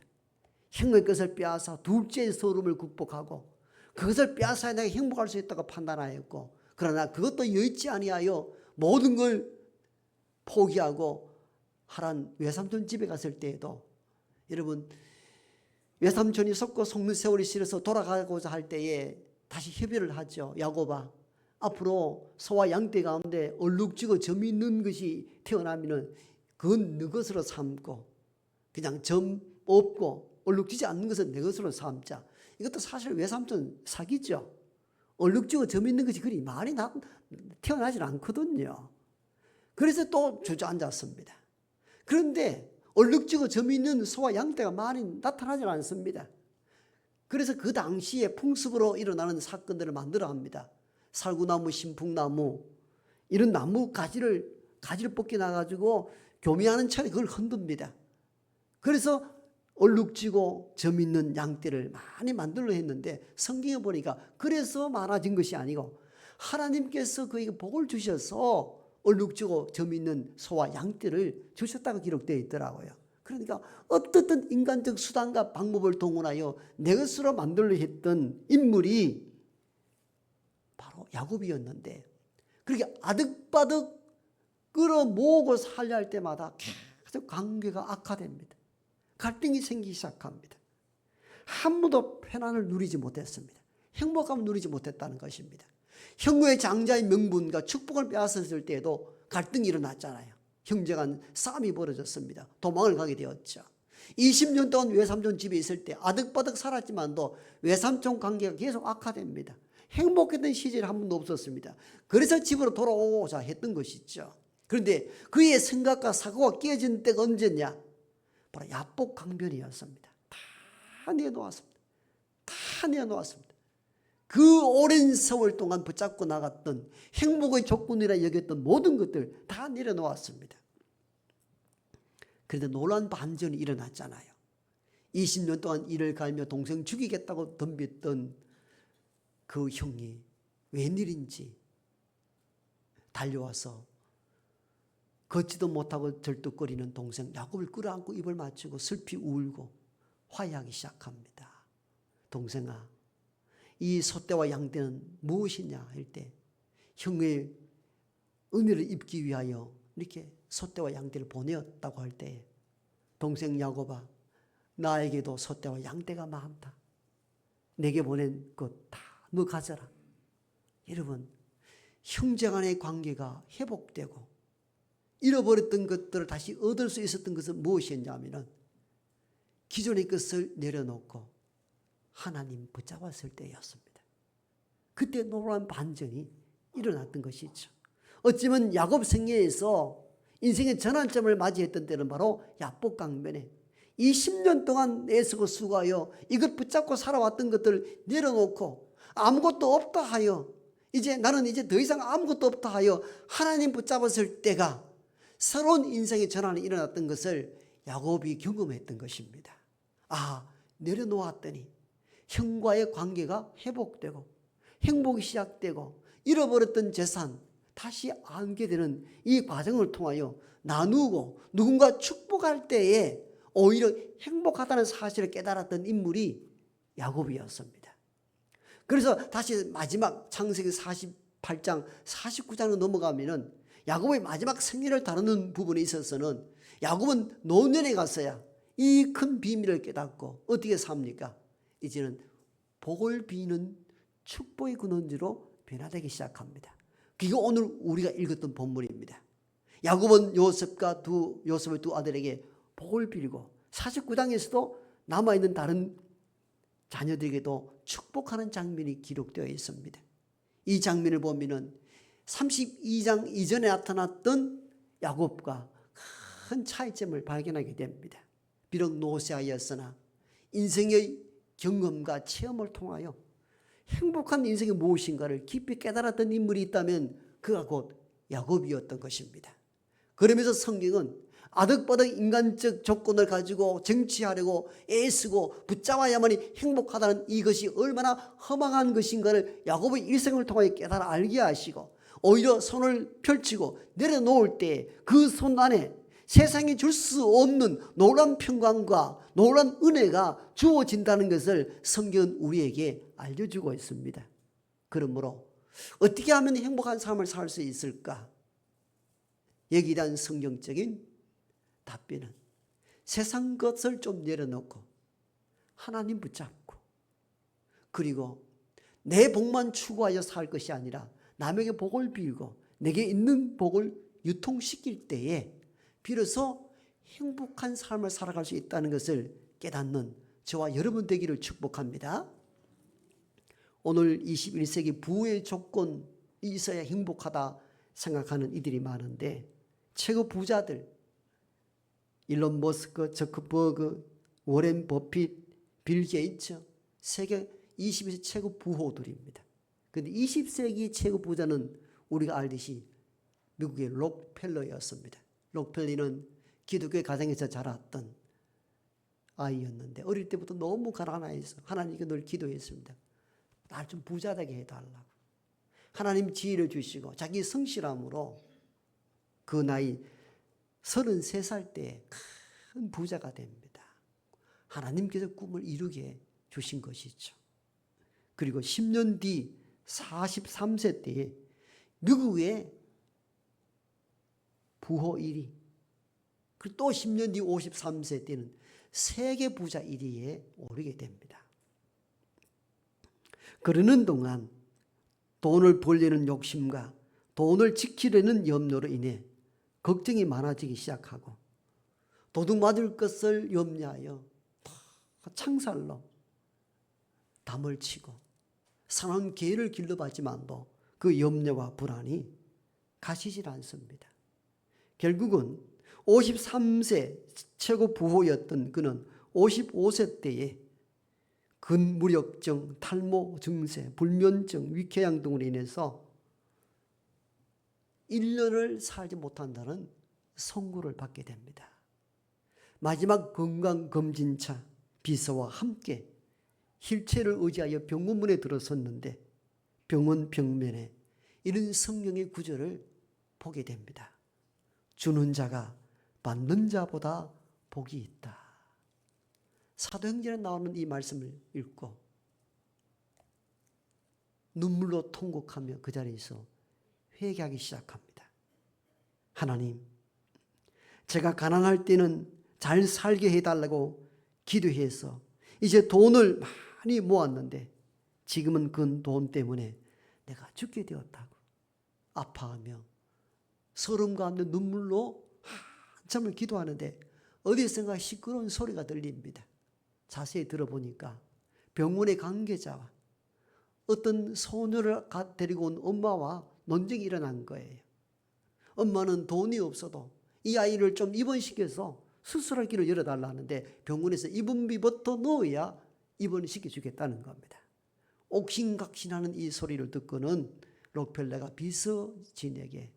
형의 것을 빼앗아 둘째의 서름을 극복하고 그것을 빼앗아야 내가 행복할 수 있다고 판단하였고, 그러나 그것도 여의치 아니하여 모든 걸 포기하고 하란 외삼촌 집에 갔을 때에도, 여러분 외삼촌이 썩고 속는 세월이 싫어서 돌아가고자 할 때에 다시 협의를 하죠. 야곱아, 앞으로 소와 양떼 가운데 얼룩지고 점이 있는 것이 태어나면은 그건 네 것으로 삼고 그냥 점 없고 얼룩지지 않는 것은 내 것으로 삼자. 이것도 사실 외삼촌 사기죠. 얼룩지고 점 있는 것이 그리 많이 태어나질 않거든요. 그래서 또 주저앉았습니다. 그런데 얼룩지고 점 있는 소와 양떼가 많이 나타나지 않습니다. 그래서 그 당시에 풍습으로 일어나는 사건들을 만들어 합니다. 살구나무, 신풍나무, 이런 나무 가지를 벗겨놔가지고 교미하는 차례 그걸 흔듭니다. 그래서 얼룩지고 점 있는 양떼를 많이 만들려 했는데 성경에 보니까 그래서 많아진 것이 아니고 하나님께서 그에게 복을 주셔서 얼룩지고 점 있는 소와 양떼를 주셨다고 기록되어 있더라고요. 그러니까 어떻든 인간적 수단과 방법을 동원하여 내 것으로 만들려 했던 인물이 바로 야곱이었는데, 그렇게 아득바득 끌어모으고 살려 할 때마다 계속 관계가 악화됩니다. 갈등이 생기기 시작합니다. 한 번도 편안을 누리지 못했습니다. 행복감을 누리지 못했다는 것입니다. 형의 장자의 명분과 축복을 빼앗았을 때에도 갈등이 일어났잖아요. 형제 간 싸움이 벌어졌습니다. 도망을 가게 되었죠. 20년 동안 외삼촌 집에 있을 때 아득바득 살았지만도 외삼촌 관계가 계속 악화됩니다. 행복했던 시절이 한 번도 없었습니다. 그래서 집으로 돌아오고자 했던 것이죠. 그런데 그의 생각과 사고가 깨어진 때가 언제냐? 바로 야복 강변이었습니다. 다 내놓았습니다. 다 내놓았습니다. 그 오랜 세월 동안 붙잡고 나갔던 행복의 조건이라 여겼던 모든 것들 다 내려놓았습니다. 그런데 놀라운 반전이 일어났잖아요. 20년 동안 이를 갈며 동생 죽이겠다고 덤볐던 그 형이 웬일인지 달려와서 걷지도 못하고 절뚝거리는 동생 야곱을 끌어안고 입을 맞추고 슬피 울고 화해하기 시작합니다. 동생아, 이 소떼와 양떼는 무엇이냐 할 때 형의 은혜를 입기 위하여 이렇게 소떼와 양떼를 보내었다고 할 때 동생 야곱아, 나에게도 소떼와 양떼가 많다. 내게 보낸 것 다 너 가져라. 여러분, 형제 간의 관계가 회복되고 잃어버렸던 것들을 다시 얻을 수 있었던 것은 무엇이었냐면 기존의 것을 내려놓고 하나님 붙잡았을 때였습니다. 그때 놀라운 반전이 일어났던 것이죠. 어쩌면 야곱 생애에서 인생의 전환점을 맞이했던 때는 바로 야복 강변에 20년 동안 애쓰고 수고하여 이것 붙잡고 살아왔던 것들을 내려놓고 아무것도 없다 하여 나는 이제 더 이상 아무것도 없다 하여 하나님 붙잡았을 때가 새로운 인생의 전환이 일어났던 것을 야곱이 경험했던 것입니다. 아, 내려놓았더니 형과의 관계가 회복되고 행복이 시작되고 잃어버렸던 재산 다시 안게 되는 이 과정을 통하여 나누고 누군가 축복할 때에 오히려 행복하다는 사실을 깨달았던 인물이 야곱이었습니다. 그래서 다시 마지막 창세기 48장 49장으로 넘어가면은 야곱의 마지막 생애를 다루는 부분에 있어서는 야곱은 노년에 갔어야 이 큰 비밀을 깨닫고 어떻게 삽니까? 이제는 복을 비는 축복의 근원지로 변화되기 시작합니다. 그게 오늘 우리가 읽었던 본문입니다. 야곱은 요셉의 두 아들에게 복을 빌고 49장에서도 남아있는 다른 자녀들에게도 축복하는 장면이 기록되어 있습니다. 이 장면을 보면은 32장 이전에 나타났던 야곱과 큰 차이점을 발견하게 됩니다. 비록 노쇠하였으나 인생의 경험과 체험을 통하여 행복한 인생이 무엇인가를 깊이 깨달았던 인물이 있다면 그가 곧 야곱이었던 것입니다. 그러면서 성경은 아득바득 인간적 조건을 가지고 쟁취하려고 애쓰고 붙잡아야만이 행복하다는 이것이 얼마나 허망한 것인가를 야곱의 일생을 통해 깨달아 알게 하시고 오히려 손을 펼치고 내려놓을 때 그 손 안에 세상이 줄 수 없는 놀라운 평강과 놀라운 은혜가 주어진다는 것을 성경은 우리에게 알려주고 있습니다. 그러므로 어떻게 하면 행복한 삶을 살 수 있을까? 여기에 대한 성경적인 답변은 세상 것을 좀 내려놓고 하나님 붙잡고 그리고 내 복만 추구하여 살 것이 아니라 남에게 복을 빌고 내게 있는 복을 유통시킬 때에 비로소 행복한 삶을 살아갈 수 있다는 것을 깨닫는 저와 여러분 되기를 축복합니다. 오늘 21세기 부의 조건이 있어야 행복하다 생각하는 이들이 많은데 최고 부자들 일론 머스크, 저커버그, 워렌 버핏, 빌 게이츠 세계 20세 최고 부호들입니다. 그런데 20세기 최고 부자는 우리가 알듯이 미국의 록펠러였습니다. 록펠러는 기독교 가정에서 자랐던 아이였는데 어릴 때부터 너무 가난해서 하나님께 늘 기도했습니다. 날 좀 부자 되게 해달라고. 하나님 지혜를 주시고 자기 성실함으로 그 나이 33살 때에 큰 부자가 됩니다. 하나님께서 꿈을 이루게 주신 것이죠. 그리고 10년 뒤 43세 때에 미국의 부호 1위, 그리고 또 10년 뒤 53세 때는 세계 부자 1위에 오르게 됩니다. 그러는 동안 돈을 벌려는 욕심과 돈을 지키려는 염려로 인해 걱정이 많아지기 시작하고 도둑 맞을 것을 염려하여 창살로 담을 치고 사나운 개를 길러봤지만도 그 염려와 불안이 가시질 않습니다. 결국은 53세 최고 부호였던 그는 55세 때에 근무력증, 탈모 증세, 불면증, 위궤양 등으로 인해서 1년을 살지 못한다는 선고를 받게 됩니다. 마지막 건강검진차 비서와 함께 휠체어를 의지하여 병원문에 들어섰는데 병원 벽면에 이런 성경의 구절을 보게 됩니다. 주는 자가 받는 자보다 복이 있다. 사도행전에 나오는 이 말씀을 읽고 눈물로 통곡하며 그 자리에서 회개하기 시작합니다. 하나님, 제가 가난할 때는 잘 살게 해달라고 기도해서 이제 돈을 많이 모았는데 지금은 그 돈 때문에 내가 죽게 되었다고 아파하며 서름 가운데 눈물로 한참을 기도하는데 어디선가 시끄러운 소리가 들립니다. 자세히 들어보니까 병원의 관계자와 어떤 소녀를 데리고 온 엄마와 논쟁이 일어난 거예요. 엄마는 돈이 없어도 이 아이를 좀 입원시켜서 수술할 길을 열어달라는데 병원에서 입원비부터 넣어야 입원시켜 주겠다는 겁니다. 옥신각신하는 이 소리를 듣고는 록펠러가 비서진에게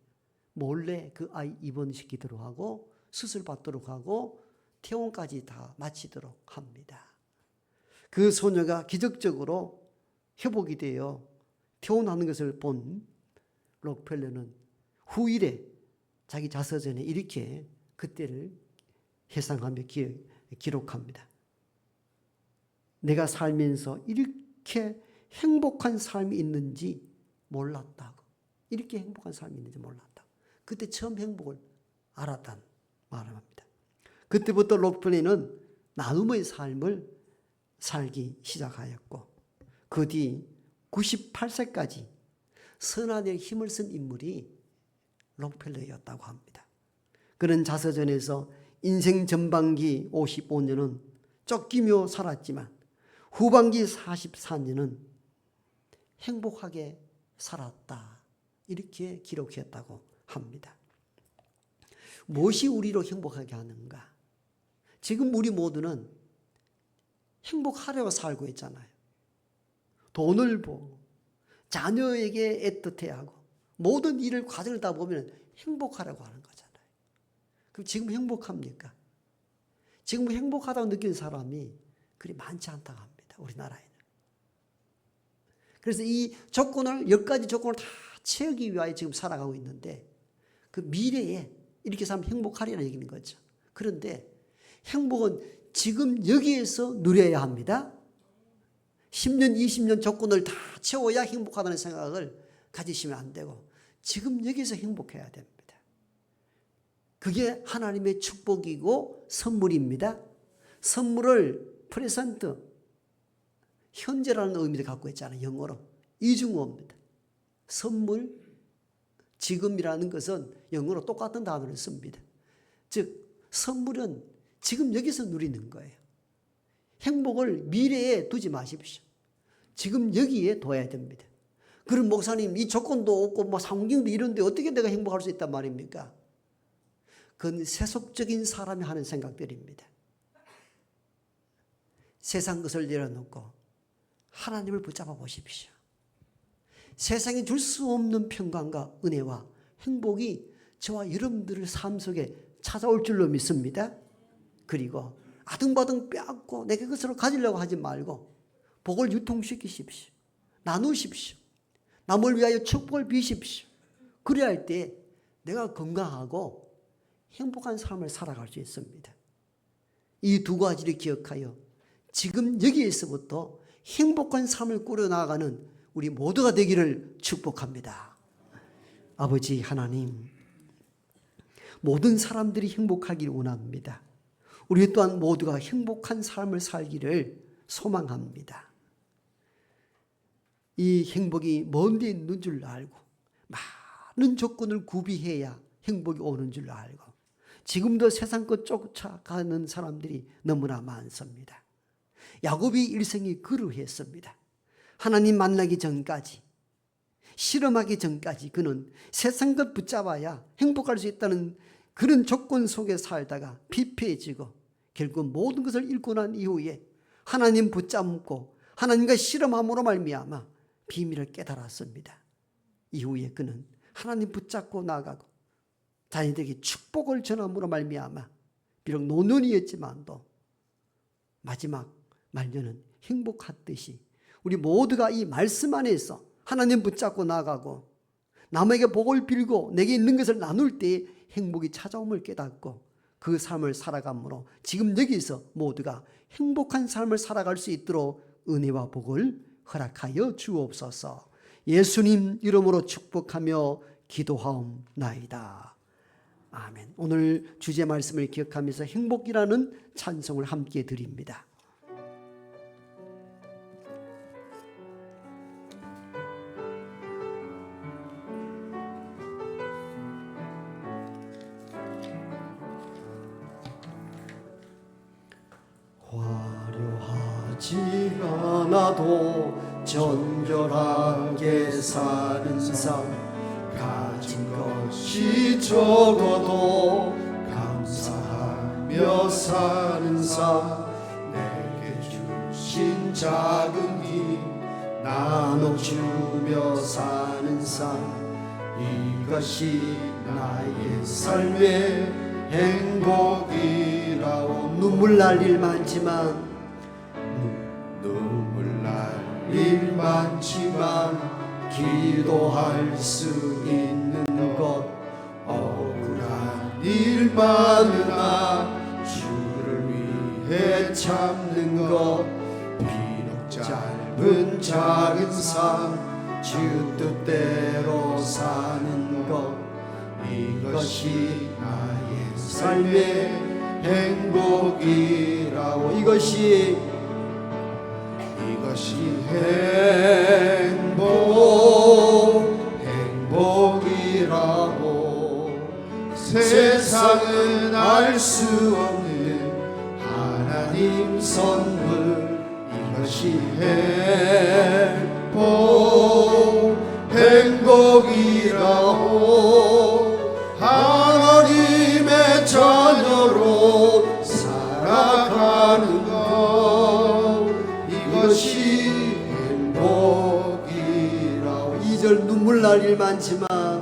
몰래 그 아이 입원시키도록 하고 수술 받도록 하고 퇴원까지 다 마치도록 합니다. 그 소녀가 기적적으로 회복이 되어 퇴원하는 것을 본 록펠러는 후일에 자기 자서전에 이렇게 그때를 회상하며 기록합니다. 내가 살면서 이렇게 행복한 삶이 있는지 몰랐다고. 이렇게 행복한 삶이 있는지 몰랐다고. 그때 처음 행복을 알았다는 말을 합니다. 그때부터 록펠러는 나눔의 삶을 살기 시작하였고 그 뒤 98세까지 선한의 힘을 쓴 인물이 록펠러였다고 합니다. 그는 자서전에서 인생 전반기 55년은 쫓기며 살았지만 후반기 44년은 행복하게 살았다. 이렇게 기록했다고 합니다. 무엇이 우리로 행복하게 하는가? 지금 우리 모두는 행복하려고 살고 있잖아요. 돈을 벌고 자녀에게 애틋해 하고 모든 일을 과정을 다 보면 행복하려고 하는 거잖아요. 그럼 지금 행복합니까? 지금 행복하다고 느끼는 사람이 그리 많지 않다고 합니다. 우리나라에는. 그래서 이 조건을 10가지 조건을 다 채우기 위하여 지금 살아가고 있는데 그 미래에 이렇게 살면 행복하리라 얘기는 거죠. 그런데 행복은 지금 여기에서 누려야 합니다. 10년, 20년 조건을 다 채워야 행복하다는 생각을 가지시면 안 되고 지금 여기서 행복해야 됩니다. 그게 하나님의 축복이고 선물입니다. 선물을 프레젠트, 현재라는 의미를 갖고 있잖아요. 영어로. 이중어입니다. 선물, 지금이라는 것은 영어로 똑같은 단어를 씁니다. 즉 선물은 지금 여기서 누리는 거예요. 행복을 미래에 두지 마십시오. 지금 여기에 둬야 됩니다. 그럼 목사님 이 조건도 없고 뭐 상경도 이런데 어떻게 내가 행복할 수 있단 말입니까? 그건 세속적인 사람이 하는 생각들입니다. 세상 것을 내려놓고 하나님을 붙잡아 보십시오. 세상에 줄 수 없는 평강과 은혜와 행복이 저와 여러분들의 삶 속에 찾아올 줄로 믿습니다. 그리고 아등바등 빼앗고 내가 그것으로 가지려고 하지 말고 복을 유통시키십시오. 나누십시오. 남을 위하여 축복을 비십시오. 그래야 할 때 내가 건강하고 행복한 삶을 살아갈 수 있습니다. 이 두 가지를 기억하여 지금 여기에서부터 행복한 삶을 꾸려나가는 우리 모두가 되기를 축복합니다. 아버지 하나님, 모든 사람들이 행복하기를 원합니다. 우리 또한 모두가 행복한 삶을 살기를 소망합니다. 이 행복이 먼 데 있는 줄 알고 많은 조건을 구비해야 행복이 오는 줄 알고 지금도 세상 것 쫓아가는 사람들이 너무나 많습니다. 야곱이 일생이 그러했습니다. 하나님 만나기 전까지, 실험하기 전까지 그는 세상 것 붙잡아야 행복할 수 있다는 그런 조건 속에 살다가 피폐해지고 결국 모든 것을 잃고 난 이후에 하나님 붙잡고 하나님과 실험함으로 말미암아 비밀을 깨달았습니다. 이후에 그는 하나님 붙잡고 나가고 자녀들에게 축복을 전함으로 말미암아 비록 노년이었지만도 마지막 말년은 행복하듯이 우리 모두가 이 말씀 안에서 하나님 붙잡고 나가고 남에게 복을 빌고 내게 있는 것을 나눌 때 행복이 찾아옴을 깨닫고 그 삶을 살아가므로 지금 여기서 모두가 행복한 삶을 살아갈 수 있도록 은혜와 복을 허락하여 주옵소서. 예수님 이름으로 축복하며 기도하옵나이다. 아멘. 오늘 주제 말씀을 기억하면서 행복이라는 찬송을 함께 드립니다. 화려하지 않아도 정결하게 사는 삶, 가진 것이 적어도 감사하며 사는 삶, 내게 주신 작은 힘 나눠주며 사는 삶, 이것이 나의 삶의 행복이라오. 눈물 날 일 많지만 일 많지만 기도할 수 있는 것, 억울한 일 많으나 주를 위해 참는 것, 비록 짧은 작은 삶 주 뜻대로 사는 것, 이것이 나의 삶의 행복이라오. 이것이 행복이라고. 세상은 알 수 없는 하나님 선물, 이것이 행복이라고. 하나님의 자녀로 살아가는 것, 이것이 행복이라고. 2절 눈물 날 일 많지만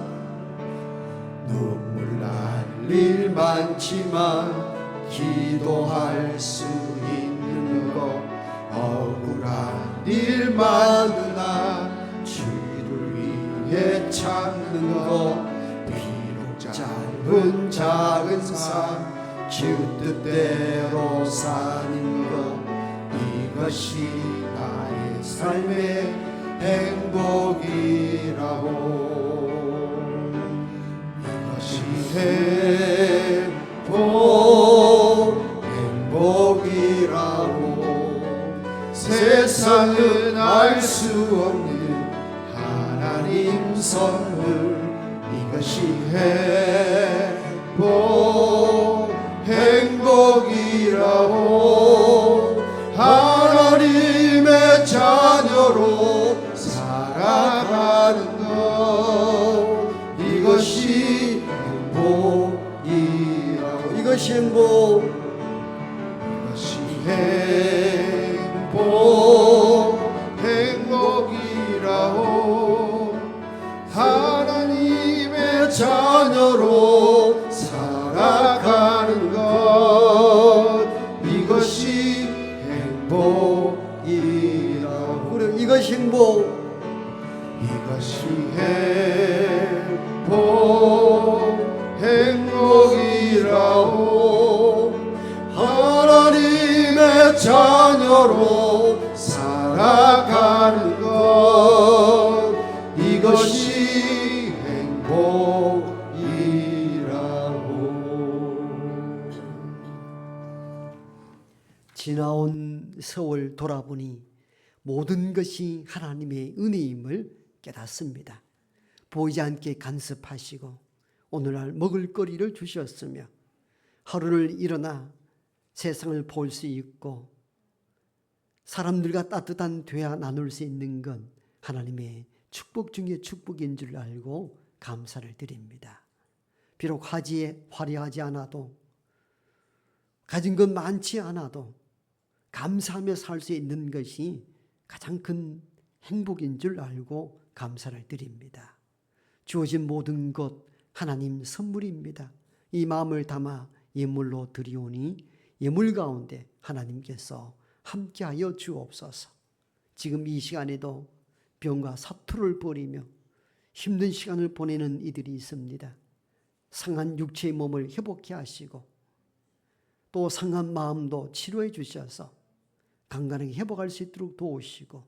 기도할 수 있는 것, 억울한 일 많으나 주를 위해 참는 것, 비록 짧은 작은 삶 주 뜻대로 사는 것, 이것이 나의 삶의 행복이라고. 이것이 행복이라고. 세상은 알 수 없는 하나님 선물, 이것이 행복이라고. 하나님의 자녀로 살아가는 것, 이것이 행복이라고. 이것이 행복이라고. 하나님의 자녀로 살아가는 것, 이것이 행복이라고. 그래, 이것이 이것이 행복이라오. 하나님의 자녀로 살아가는 것, 이것이 행복이라오. 지나온 세월 돌아보니 모든 것이 하나님의 은혜임을 깨닫습니다. 보이지 않게 간섭하시고 오늘날 먹을거리를 주셨으며 하루를 일어나 세상을 볼 수 있고 사람들과 따뜻한 대화 나눌 수 있는 건 하나님의 축복 중에 축복인 줄 알고 감사를 드립니다. 비록 화려하지 않아도 가진 것 많지 않아도 감사하며 살 수 있는 것이 가장 큰 행복인 줄 알고 감사를 드립니다. 주어진 모든 것 하나님 선물입니다. 이 마음을 담아 예물로 드리오니 예물 가운데 하나님께서 함께하여 주옵소서. 지금 이 시간에도 병과 사투를 벌이며 힘든 시간을 보내는 이들이 있습니다. 상한 육체의 몸을 회복해 하시고 또 상한 마음도 치료해 주셔서 건강하게 회복할 수 있도록 도우시고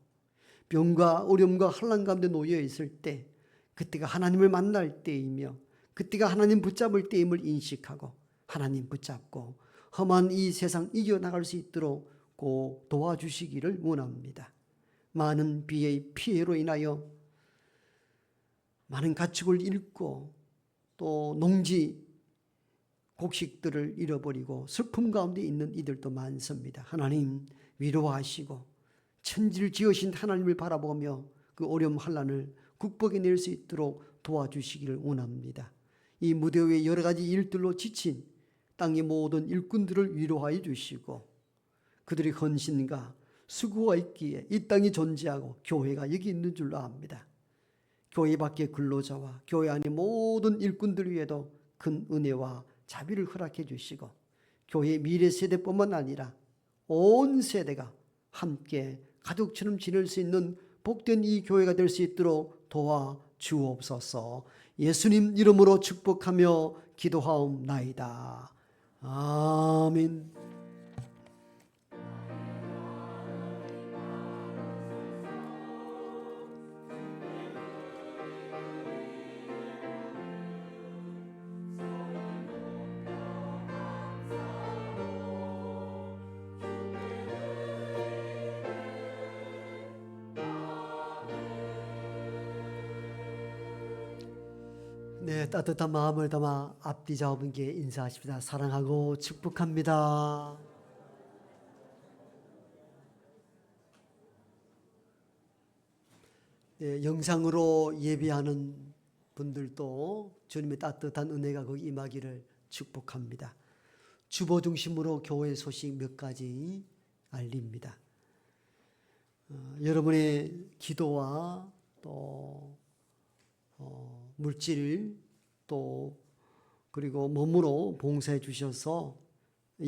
병과 어려움과 환난 가운데 놓여 있을 때 그때가 하나님을 만날 때이며 그때가 하나님 붙잡을 때임을 인식하고 하나님 붙잡고 험한 이 세상 이겨나갈 수 있도록 꼭 도와주시기를 원합니다. 많은 비의 피해로 인하여 많은 가축을 잃고 또 농지 곡식들을 잃어버리고 슬픔 가운데 있는 이들도 많습니다. 하나님 위로하시고 천지를 지으신 하나님을 바라보며 그 어려움 환난을 극복해낼 수 있도록 도와주시기를 원합니다. 이 무대 위에 여러 가지 일들로 지친 땅의 모든 일꾼들을 위로하여 주시고 그들의 헌신과 수고가 있기에 이 땅이 존재하고 교회가 여기 있는 줄로 압니다. 교회 밖의 근로자와 교회 안의 모든 일꾼들 위에도 큰 은혜와 자비를 허락해 주시고 교회의 미래 세대뿐만 아니라 온 세대가 함께 가족처럼 지낼 수 있는 복된 이 교회가 될 수 있도록 도와주옵소서. 예수님 이름으로 축복하며 기도하옵나이다. 아멘. 네, 따뜻한 마음을 담아 앞뒤 좌우분께 인사하십니다. 사랑하고 축복합니다. 네, 영상으로 예배하는 분들도 주님의 따뜻한 은혜가 거기 임하기를 축복합니다. 주보 중심으로 교회 소식 몇 가지 알립니다. 여러분의 기도와 또 물질 또 그리고 몸으로 봉사해 주셔서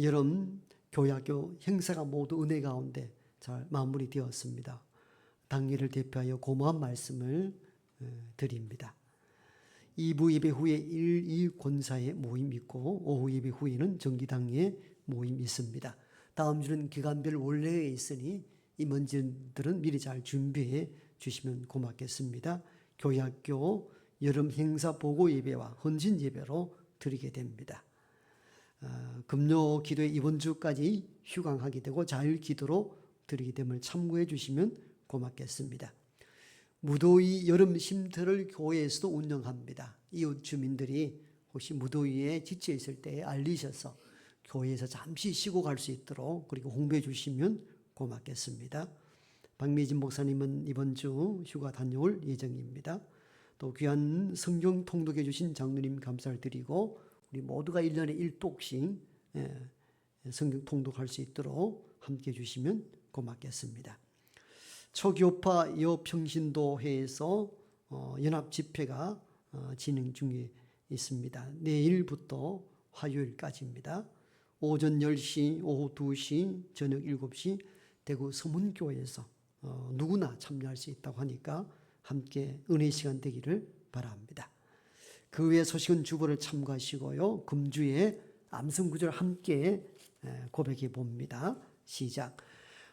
여름 교회학교 행사가 모두 은혜 가운데 잘 마무리되었습니다. 당일을 대표하여 고마운 말씀을 드립니다. 2부 예배 후에 1, 2 권사의 모임 있고 오후 예배 후에는 정기당의 모임 있습니다. 다음 주는 기간별 원래에 있으니 임원진들은 미리 잘 준비해 주시면 고맙겠습니다. 교회학교 여름 행사 보고 예배와 헌신 예배로 드리게 됩니다. 금요 기도에 이번 주까지 휴강하게 되고 자율 기도로 드리게 됨을 참고해 주시면 고맙겠습니다. 무더위 여름 쉼터를 교회에서도 운영합니다. 이웃 주민들이 혹시 무더위에 지쳐 있을 때 알리셔서 교회에서 잠시 쉬고 갈 수 있도록 그리고 홍보해 주시면 고맙겠습니다. 박미진 목사님은 이번 주 휴가 다녀올 예정입니다. 또 귀한 성경 통독해 주신 장로님 감사를 드리고 우리 모두가 1년에 1독씩 성경 통독할 수 있도록 함께해 주시면 고맙겠습니다. 초교파 여평신도회에서 연합 집회가 진행 중에 있습니다. 내일부터 화요일까지입니다. 오전 10시, 오후 2시, 저녁 7시 대구 서문교회에서 누구나 참여할 수 있다고 하니까 함께 은혜 시간 되기를 바랍니다. 그 외의 소식은 주보를 참고하시고요. 금주에 암송 구절 함께 고백해 봅니다. 시작.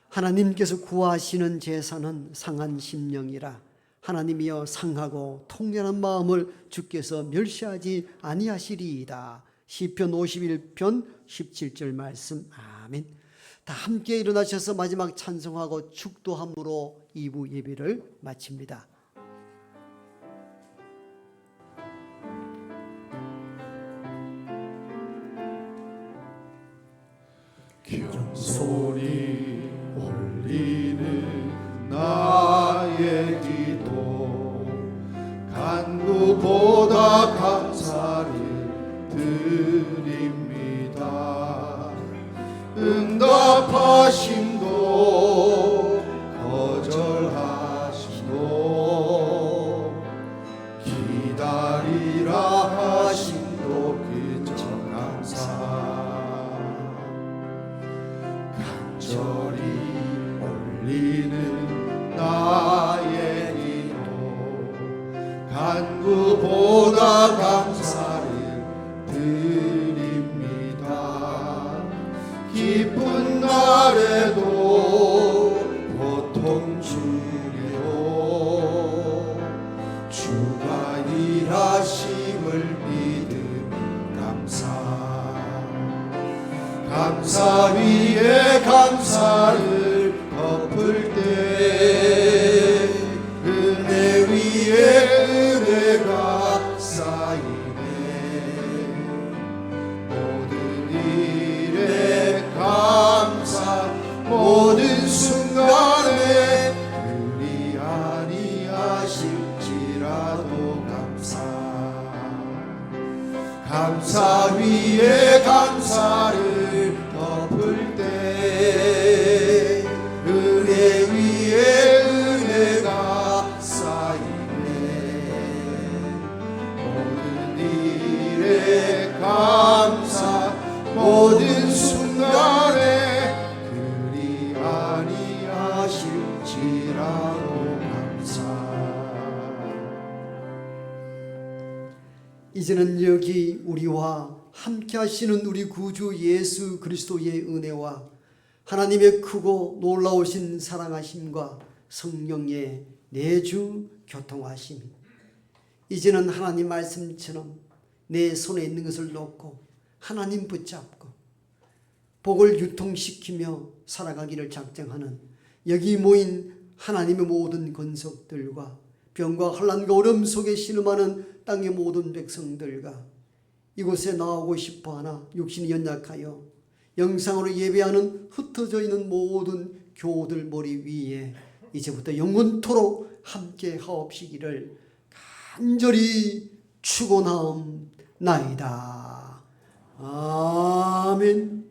하나님께서 구하시는 제사는 상한 심령이라. 하나님이여 상하고 통렬한 마음을 주께서 멸시하지 아니하시리이다. 시편 51편 17절 말씀. 아멘. 다 함께 일어나셔서 마지막 찬송하고 축도함으로 2부 예배를 마칩니다. 경솔히 올리는 나의 기도 간구보다 감사를 드립니다. 응답하심도 거절하심도 기다리라 하심도 그저 감사. 간절히 올리는 나의 기도 간구보다 감사를 드립니다. 기쁜 날에도 고통 중에도 주가 일하심을 믿음 감사. 감사 위에 감사를 덮을 때 은혜 위에 은혜가 쌓이네. 모든 일에 감사 모든 순간에 그리 아니하실지라도 감사. 감사 위에 감사를 덮을 때 은혜 위에 은혜가 쌓이네. 모든 일에 감사 모든 순간에 그리 아니하실지라도 감사. 이제는 여기 우리와 함께 하시는 우리 구주 예수 그리스도의 은혜와 하나님의 크고 놀라우신 사랑하심과 성령의 내주 교통하심, 이제는 하나님 말씀처럼 내 손에 있는 것을 놓고 하나님 붙잡고 복을 유통시키며 살아가기를 작정하는 여기 모인 하나님의 모든 권속들과 병과 혼란과 어려움 속에 신음하는 땅의 모든 백성들과 이곳에 나오고 싶어하나 육신이 연약하여 영상으로 예배하는 흩어져 있는 모든 교우들 머리 위에 이제부터 영원토록 함께 하옵시기를 간절히 축원하옵나이다. 아멘.